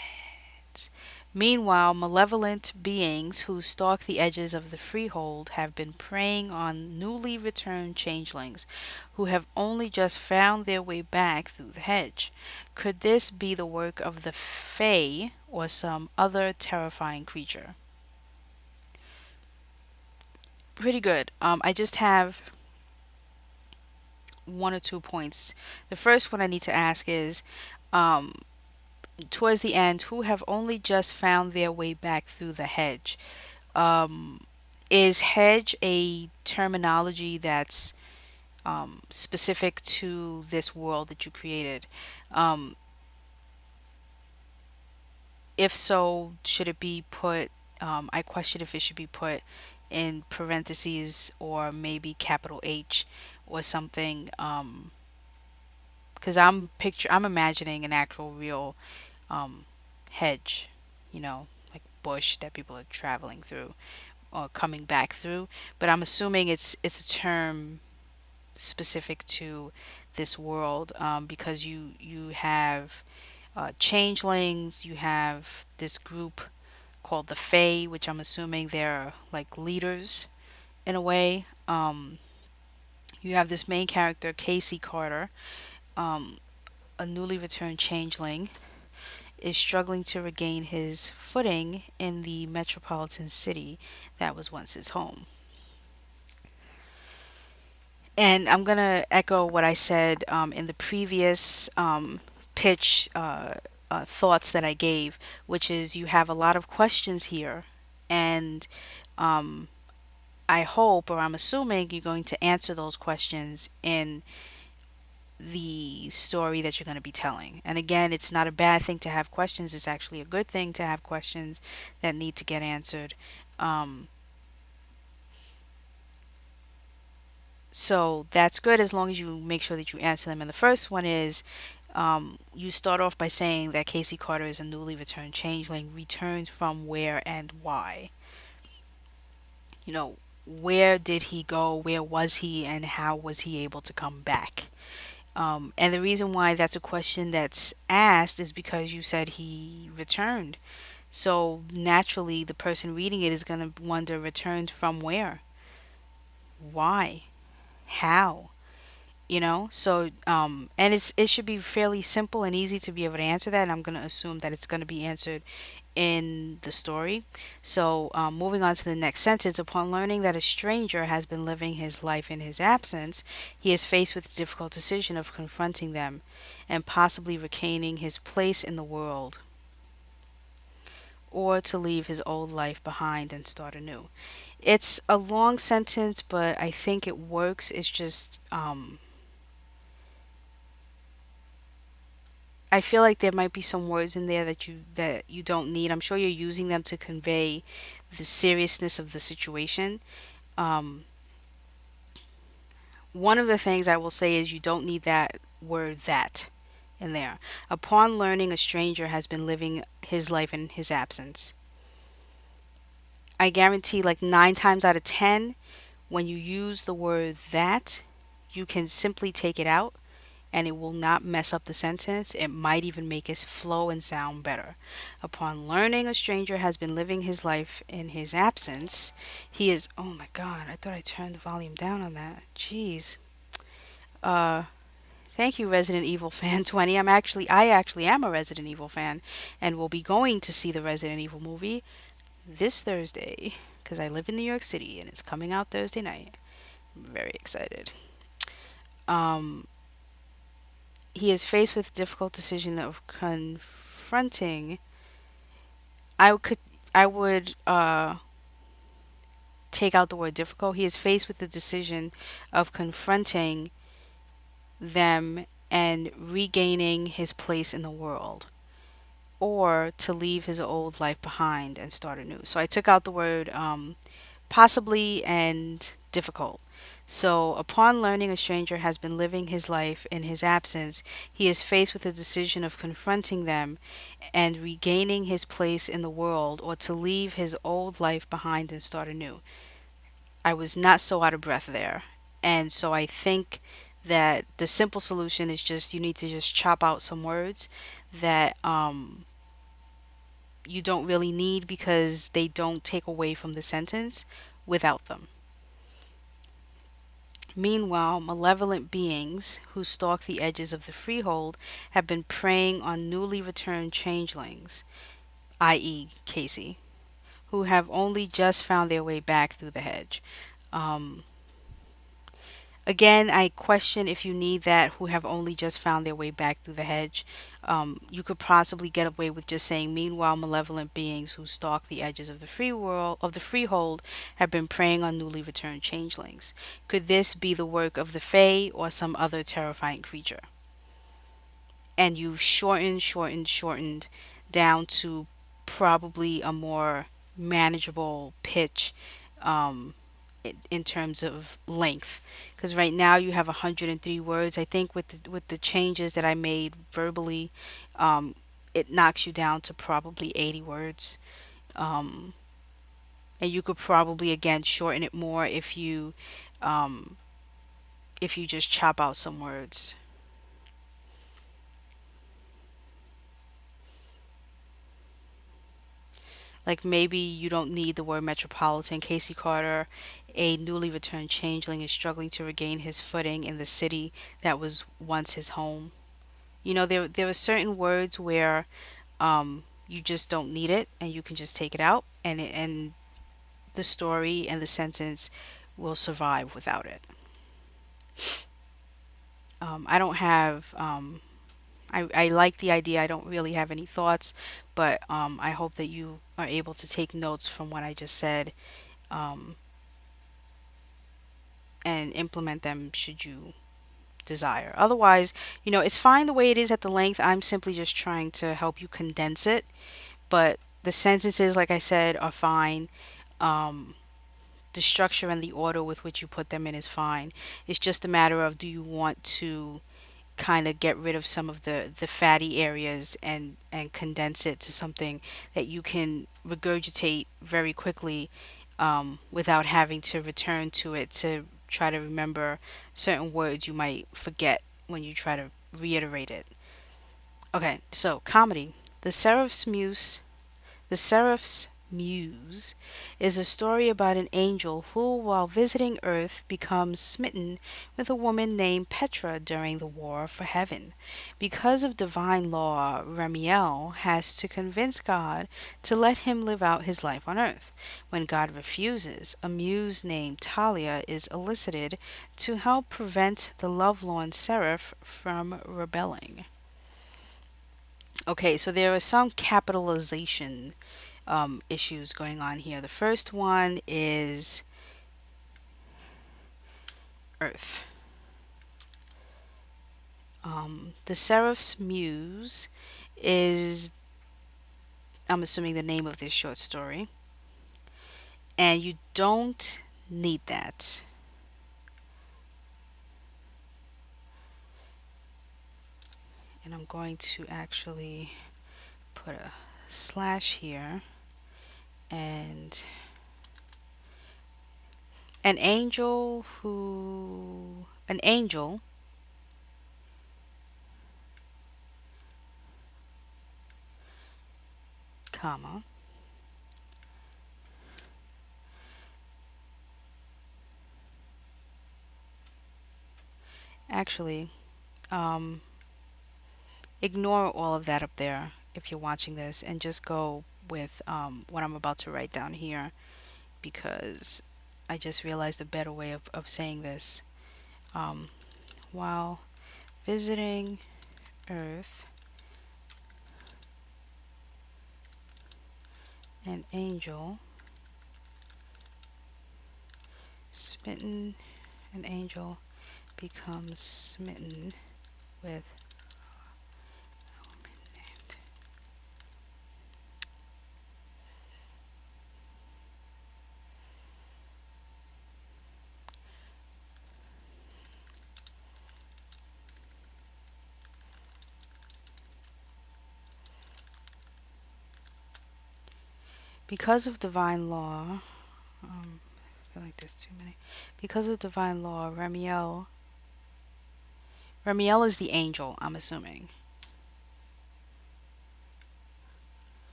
Meanwhile, malevolent beings who stalk the edges of the freehold have been preying on newly returned changelings who have only just found their way back through the hedge. Could this be the work of the Fae or some other terrifying creature? Pretty good. I just have 1 or 2 points. The first one I need to ask is, um, towards the end, who have only just found their way back through the hedge. Um, is hedge a terminology that's specific to this world that you created? Um, if so, should it be put? I question if it should be put in parentheses or maybe capital H or something. Because I'm imagining an actual real um, hedge, like bush that people are traveling through or coming back through. But I'm assuming it's a term specific to this world, because you have changelings, you have this group called the Fae, which I'm assuming they're like leaders in a way. You have this main character, Casey Carter, um, a newly returned changeling, is struggling to regain his footing in the metropolitan city that was once his home. And I'm going to echo what I said in the previous pitch thoughts that I gave, which is you have a lot of questions here. And um, I hope, or I'm assuming, you're going to answer those questions in the story that you're going to be telling. And again, it's not a bad thing to have questions. It's actually a good thing to have questions that need to get answered. Um, so that's good as long as you make sure that you answer them. And the first one is, you start off by saying that Casey Carter is a newly returned changeling, returns from where and why. You know, where did he go? Where was he? And how was he able to come back? And the reason why that's a question that's asked is because you said he returned. So naturally, the person reading it is going to wonder, returned from where? Why? How? And it should be fairly simple and easy to be able to answer that. And I'm going to assume that it's going to be answered in the story. So, moving on to the next sentence, upon learning that a stranger has been living his life in his absence, he is faced with the difficult decision of confronting them and possibly regaining his place in the world, or to leave his old life behind and start anew. It's a long sentence, but I think it works. It's just, I feel like there might be some words in there that you don't need. I'm sure you're using them to convey the seriousness of the situation. Um, One of the things I will say is you don't need that word that in there. Upon learning a stranger has been living his life in his absence. I guarantee like 9 times out of 10, when you use the word that, you can simply take it out and it will not mess up the sentence. It might even make it flow and sound better. Upon learning a stranger has been living his life in his absence, he is. Oh my God, I thought I turned the volume down on that. Jeez. Uh, Thank you, Resident Evil Fan 20. I actually am a Resident Evil fan and will be going to see the Resident Evil movie this Thursday because I live in New York City and it's coming out Thursday night. I'm very excited. Um, he is faced with the difficult decision of confronting. I could I would take out the word difficult. He is faced with the decision of confronting them and regaining his place in the world, or to leave his old life behind and start anew. So I took out the word possibly and difficult. So, upon learning a stranger has been living his life in his absence, he is faced with the decision of confronting them and regaining his place in the world, or to leave his old life behind and start anew. I was not so out of breath there. And so I think that the simple solution is just you need to just chop out some words that you don't really need because they don't take away from the sentence without them. Meanwhile, malevolent beings who stalk the edges of the freehold have been preying on newly returned changelings, i.e., Casey, who have only just found their way back through the hedge. Um, Again, I question if you need that, who have only just found their way back through the hedge. You could possibly get away with just saying, meanwhile, malevolent beings who stalk the edges of the free world of the freehold have been preying on newly returned changelings. Could this be the work of the Fae or some other terrifying creature? And you've shortened down to probably a more manageable pitch, um, in terms of length, because right now you have 103 words. I think with the changes that I made verbally, um, it knocks you down to probably 80 words. um, and you could probably again shorten it more um, if you just chop out some words. Like maybe you don't need the word metropolitan. Casey Carter, a newly returned changeling, is struggling to regain his footing in the city that was once his home. There are certain words where you just don't need it and you can just take it out, and the story and the sentence will survive without it. I don't have I like the idea. I don't really have any thoughts, but I hope that you are able to take notes from what I just said. Um, and implement them should you desire. Otherwise, it's fine the way it is at the length. I'm simply just trying to help you condense it, but the sentences, like I said, are fine. Um, the structure and the order with which you put them in is fine. It's just a matter of, do you want to kind of get rid of some of the fatty areas and condense it to something that you can regurgitate very quickly, without having to return to it to try to remember certain words you might forget when you try to reiterate it. Okay, so comedy. The Seraph's Muse The Seraph's Muse is a story about an angel who, while visiting Earth, becomes smitten with a woman named Petra during the War for Heaven. Because of divine law, Ramiel has to convince God to let him live out his life on Earth. When God refuses, a muse named Talia is elicited to help prevent the lovelorn seraph from rebelling. Okay, so there are some capitalization issues going on here. The first one is Earth. The Seraph's Muse is, I'm assuming, the name of this short story. And you don't need that. And I'm going to actually put a slash here. And an angel, comma, actually, um, ignore all of that up there if you're watching this and just go with what I'm about to write down here, because I just realized a better way of saying this. Um, while visiting Earth, an angel smitten, an angel becomes smitten with a woman named. Because of divine law, I feel like there's too many. Because of divine law, Ramiel is the angel, I'm assuming.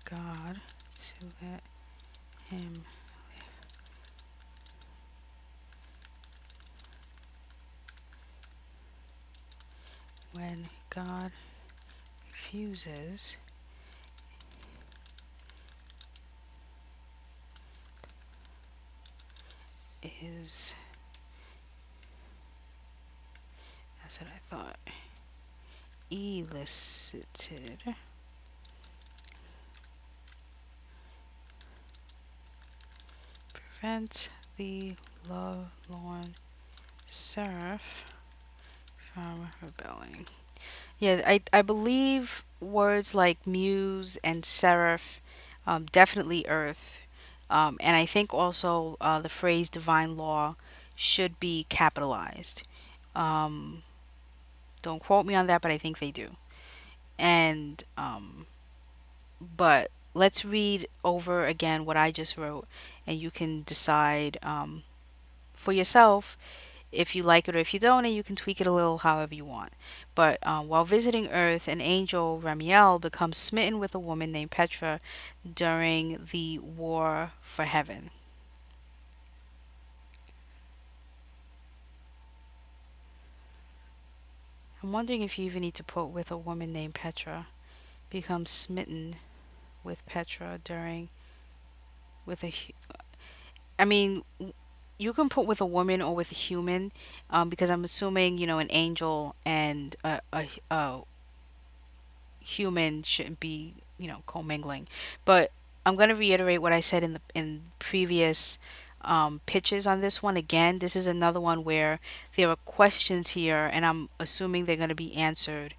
God to let him. When God refuses, is, that's what I thought, elicited, prevent the lovelorn seraph from rebelling. Yeah, I believe words like muse and seraph, definitely earth. And I think also the phrase divine law should be capitalized. Um, don't quote me on that, but I think they do. And but let's read over again what I just wrote, and you can decide for yourself if you like it or if you don't, and you can tweak it a little however you want. But while visiting Earth, an angel, Ramiel, becomes smitten with a woman named Petra during the War for Heaven. I'm wondering if you even need to put with a woman named Petra. Becomes smitten with Petra during. with a I mean, you can put with a woman or with a human, because I'm assuming, an angel and a human shouldn't be, commingling. But I'm going to reiterate what I said in the previous pitches on this one. Again, this is another one where there are questions here, and I'm assuming they're going to be answered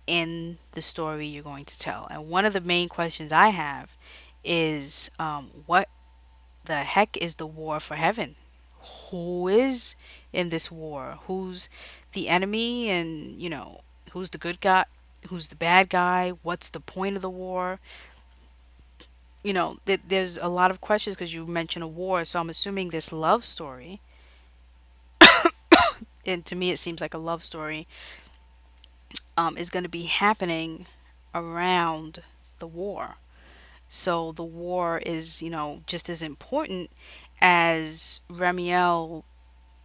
in the story you're going to tell. And one of the main questions I have is, what the heck is the war for heaven? Who is in this war? Who's the enemy? And, who's the good guy? Who's the bad guy? What's the point of the war? There's a lot of questions because you mentioned a war. So I'm assuming this love story, and to me it seems like a love story, is going to be happening around the war. So the war is, just as important as Ramiel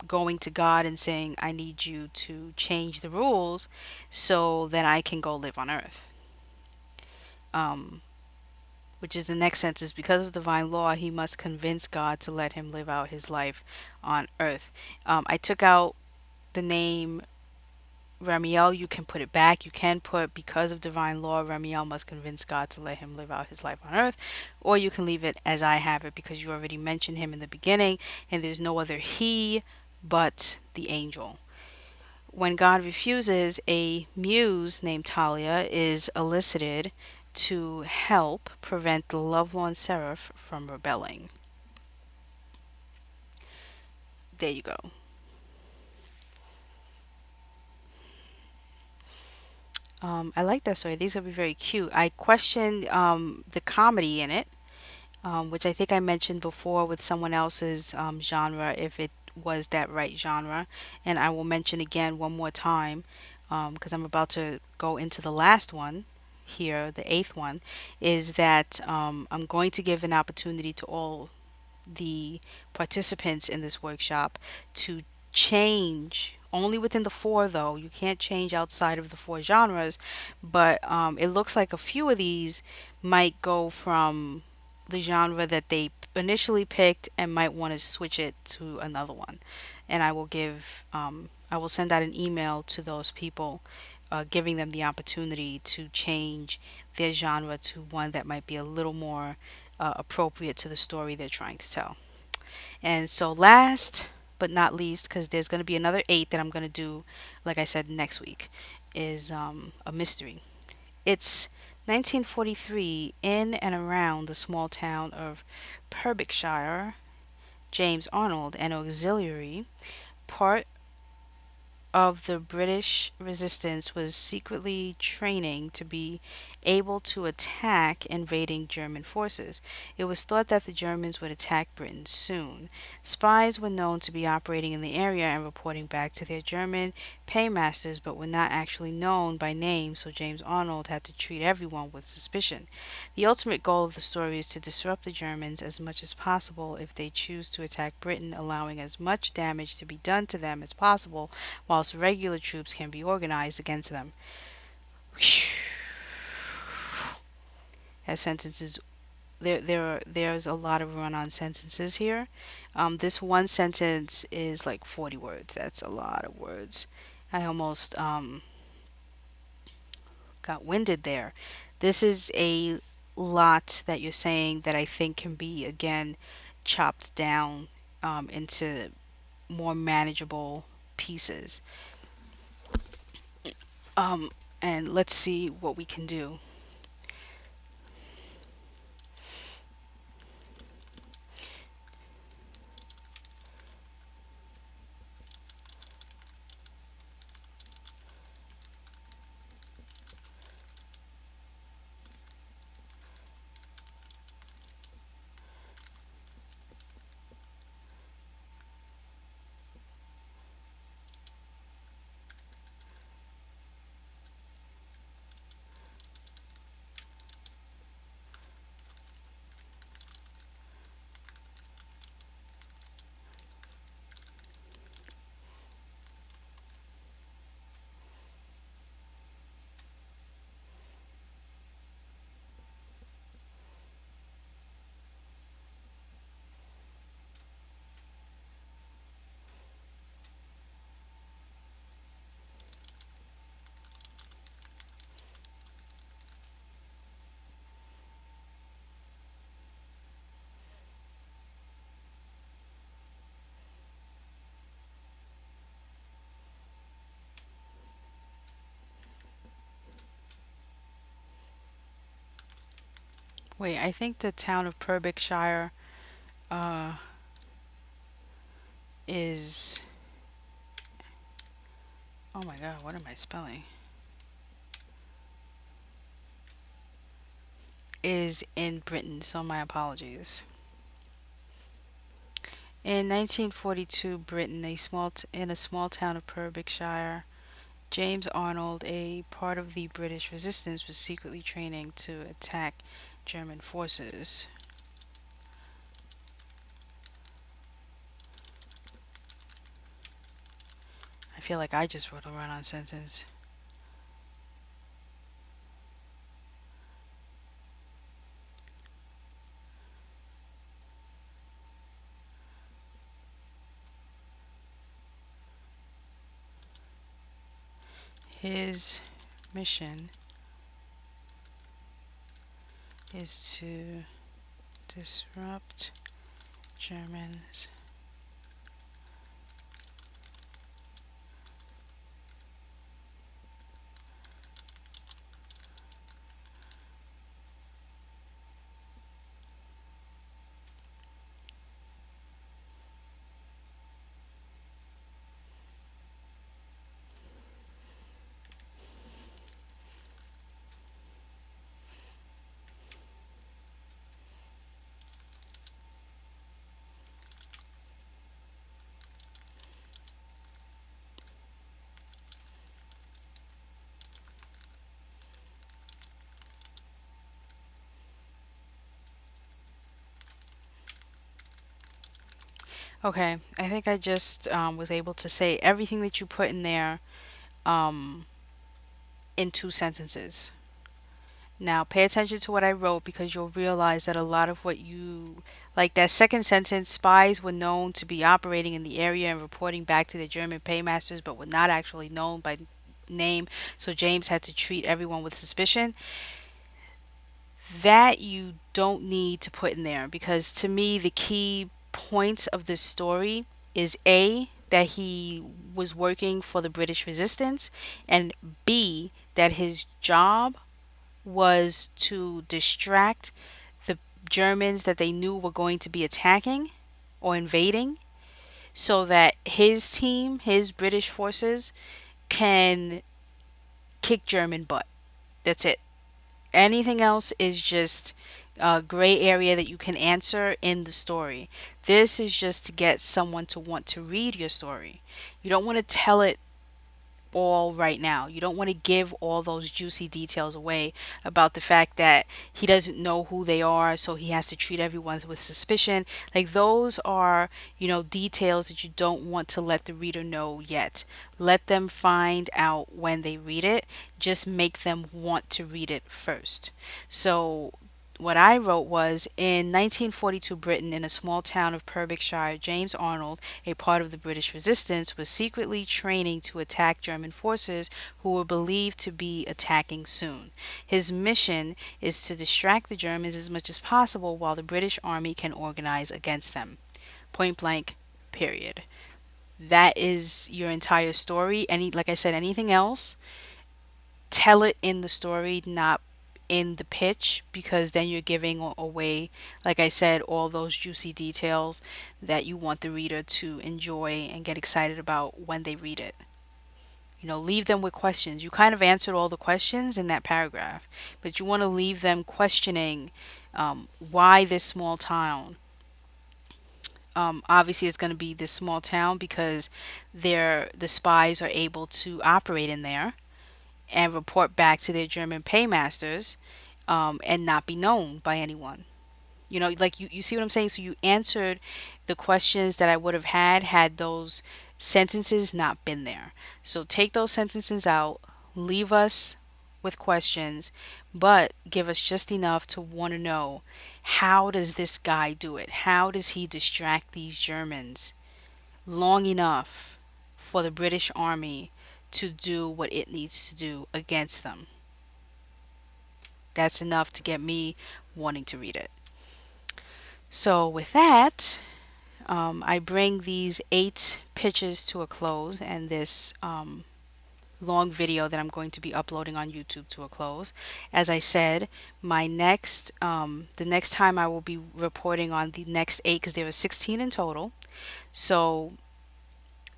going to God and saying, I need you to change the rules so that I can go live on earth. Um, which is the next sentence, because of divine law, he must convince God to let him live out his life on earth. I took out the name Ramiel. You can put it back. You can put, because of divine law, Ramiel must convince God to let him live out his life on earth. Or you can leave it as I have it because you already mentioned him in the beginning, and there's no other he but the angel. When God refuses, a muse named Talia is elicited to help prevent the lovelorn seraph from rebelling. There you go. I like that story. These will be very cute. I questioned the comedy in it, which I think I mentioned before with someone else's genre, if it was that right genre. And I will mention again one more time, because I'm about to go into the last one here, the eighth one, is that I'm going to give an opportunity to all the participants in this workshop to change only within the four, though you can't change outside of the four genres. But it looks like a few of these might go from the genre that they initially picked and might want to switch it to another one. And I will send out an email to those people, giving them the opportunity to change their genre to one that might be a little more appropriate to the story they're trying to tell. And so, last but not least, because there's going to be another eight that I'm going to do, like I said, next week, is a mystery. It's 1943 in and around the small town of Pembrokeshire. James Arnold, an auxiliary, part of the British resistance, was secretly training to be able to attack invading German forces. It was thought that the Germans would attack Britain soon. Spies were known to be operating in the area and reporting back to their German paymasters, but were not actually known by name, so James Arnold had to treat everyone with suspicion. The ultimate goal of the story is to disrupt the Germans as much as possible if they choose to attack Britain, allowing as much damage to be done to them as possible, whilst regular troops can be organized against them. That sentence is there's a lot of run-on sentences here. This one sentence is like 40 words. That's a lot of words. I almost got winded there. This is a lot that you're saying that I think can be again chopped down into more manageable pieces. Um, and let's see what we can do. Wait, I think the town of Pembrokeshire uh, is. Oh my god, what am I spelling? Is in Britain, so my apologies. In 1942, Britain, in a small town of Pembrokeshire, James Arnold, a part of the British resistance, was secretly training to attack German forces. I feel like I just wrote a run-on sentence. His mission is to disrupt Germans. Okay, I think I just was able to say everything that you put in there um, in 2 sentences. Now, pay attention to what I wrote because you'll realize that a lot of what like that second sentence, spies were known to be operating in the area and reporting back to the German paymasters, but were not actually known by name, so James had to treat everyone with suspicion. That you don't need to put in there because to me, the key points of this story is A, that he was working for the British resistance, and B, that his job was to distract the Germans that they knew were going to be attacking or invading so that his team, his British forces, can kick German butt. That's it. Anything else is just a gray area that you can answer in the story. This is just to get someone to want to read your story. You don't want to tell it all right now. You don't want to give all those juicy details away about the fact that he doesn't know who they are, so he has to treat everyone with suspicion. Like those are, details that you don't want to let the reader know yet. Let them find out when they read it. Just make them want to read it first. So what I wrote was in 1942 Britain, in a small town of Pembrokeshire, James Arnold, a part of the British resistance, was secretly training to attack German forces who were believed to be attacking soon. His mission is to distract the Germans as much as possible while the British army can organize against them. Point blank, period. That is your entire story. Like I said, anything else, tell it in the story, not in the pitch, because then you're giving away, like I said, all those juicy details that you want the reader to enjoy and get excited about when they read it. Leave them with questions. You kind of answered all the questions in that paragraph, but you want to leave them questioning why this small town. Obviously, it's going to be this small town because the spies are able to operate in there and report back to their German paymasters and not be known by anyone. Like you see what I'm saying? So you answered the questions that I would have had those sentences not been there. So take those sentences out, leave us with questions, but give us just enough to want to know, how does this guy do it? How does he distract these Germans long enough for the British Army to do what it needs to do against them? That's enough to get me wanting to read it. So, with that, I bring these 8 pitches to a close and this long video that I'm going to be uploading on YouTube to a close. As I said, the next time I will be reporting on the next eight, because there were 16 in total. So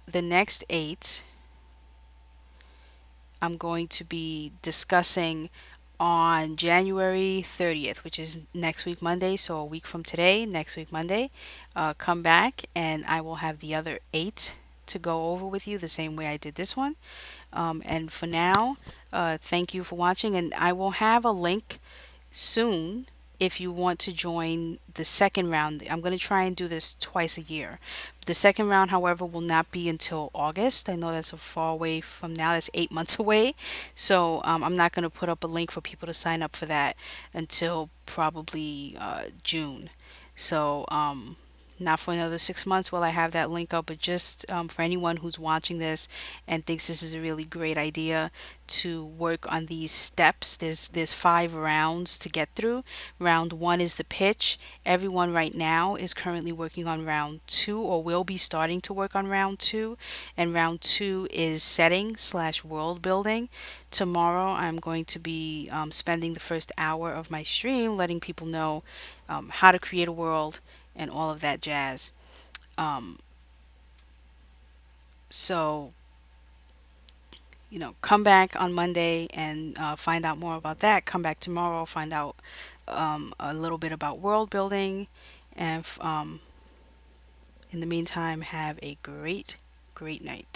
the next eight I'm going to be discussing on January 30th, which is next week Monday. So a week from today, next week Monday, come back and I will have the other eight to go over with you the same way I did this one. And for now, thank you for watching, and I will have a link soon if you want to join the second round. I'm going to try and do this twice a year. The second round, however, will not be until August. I know that's a far away from now. That's 8 months away. So I'm not going to put up a link for people to sign up for that until probably June. So not for another 6 months will I have that link up, but just for anyone who's watching this and thinks this is a really great idea to work on these steps. There's 5 rounds to get through. Round one is the pitch. Everyone right now is currently working on round two, or will be starting to work on round two. And round two is setting slash world building. Tomorrow I'm going to be spending the first hour of my stream letting people know how to create a world and all of that jazz. Um, so, come back on Monday and find out more about that. Come back tomorrow, find out a little bit about world building. And in the meantime, have a great, great night.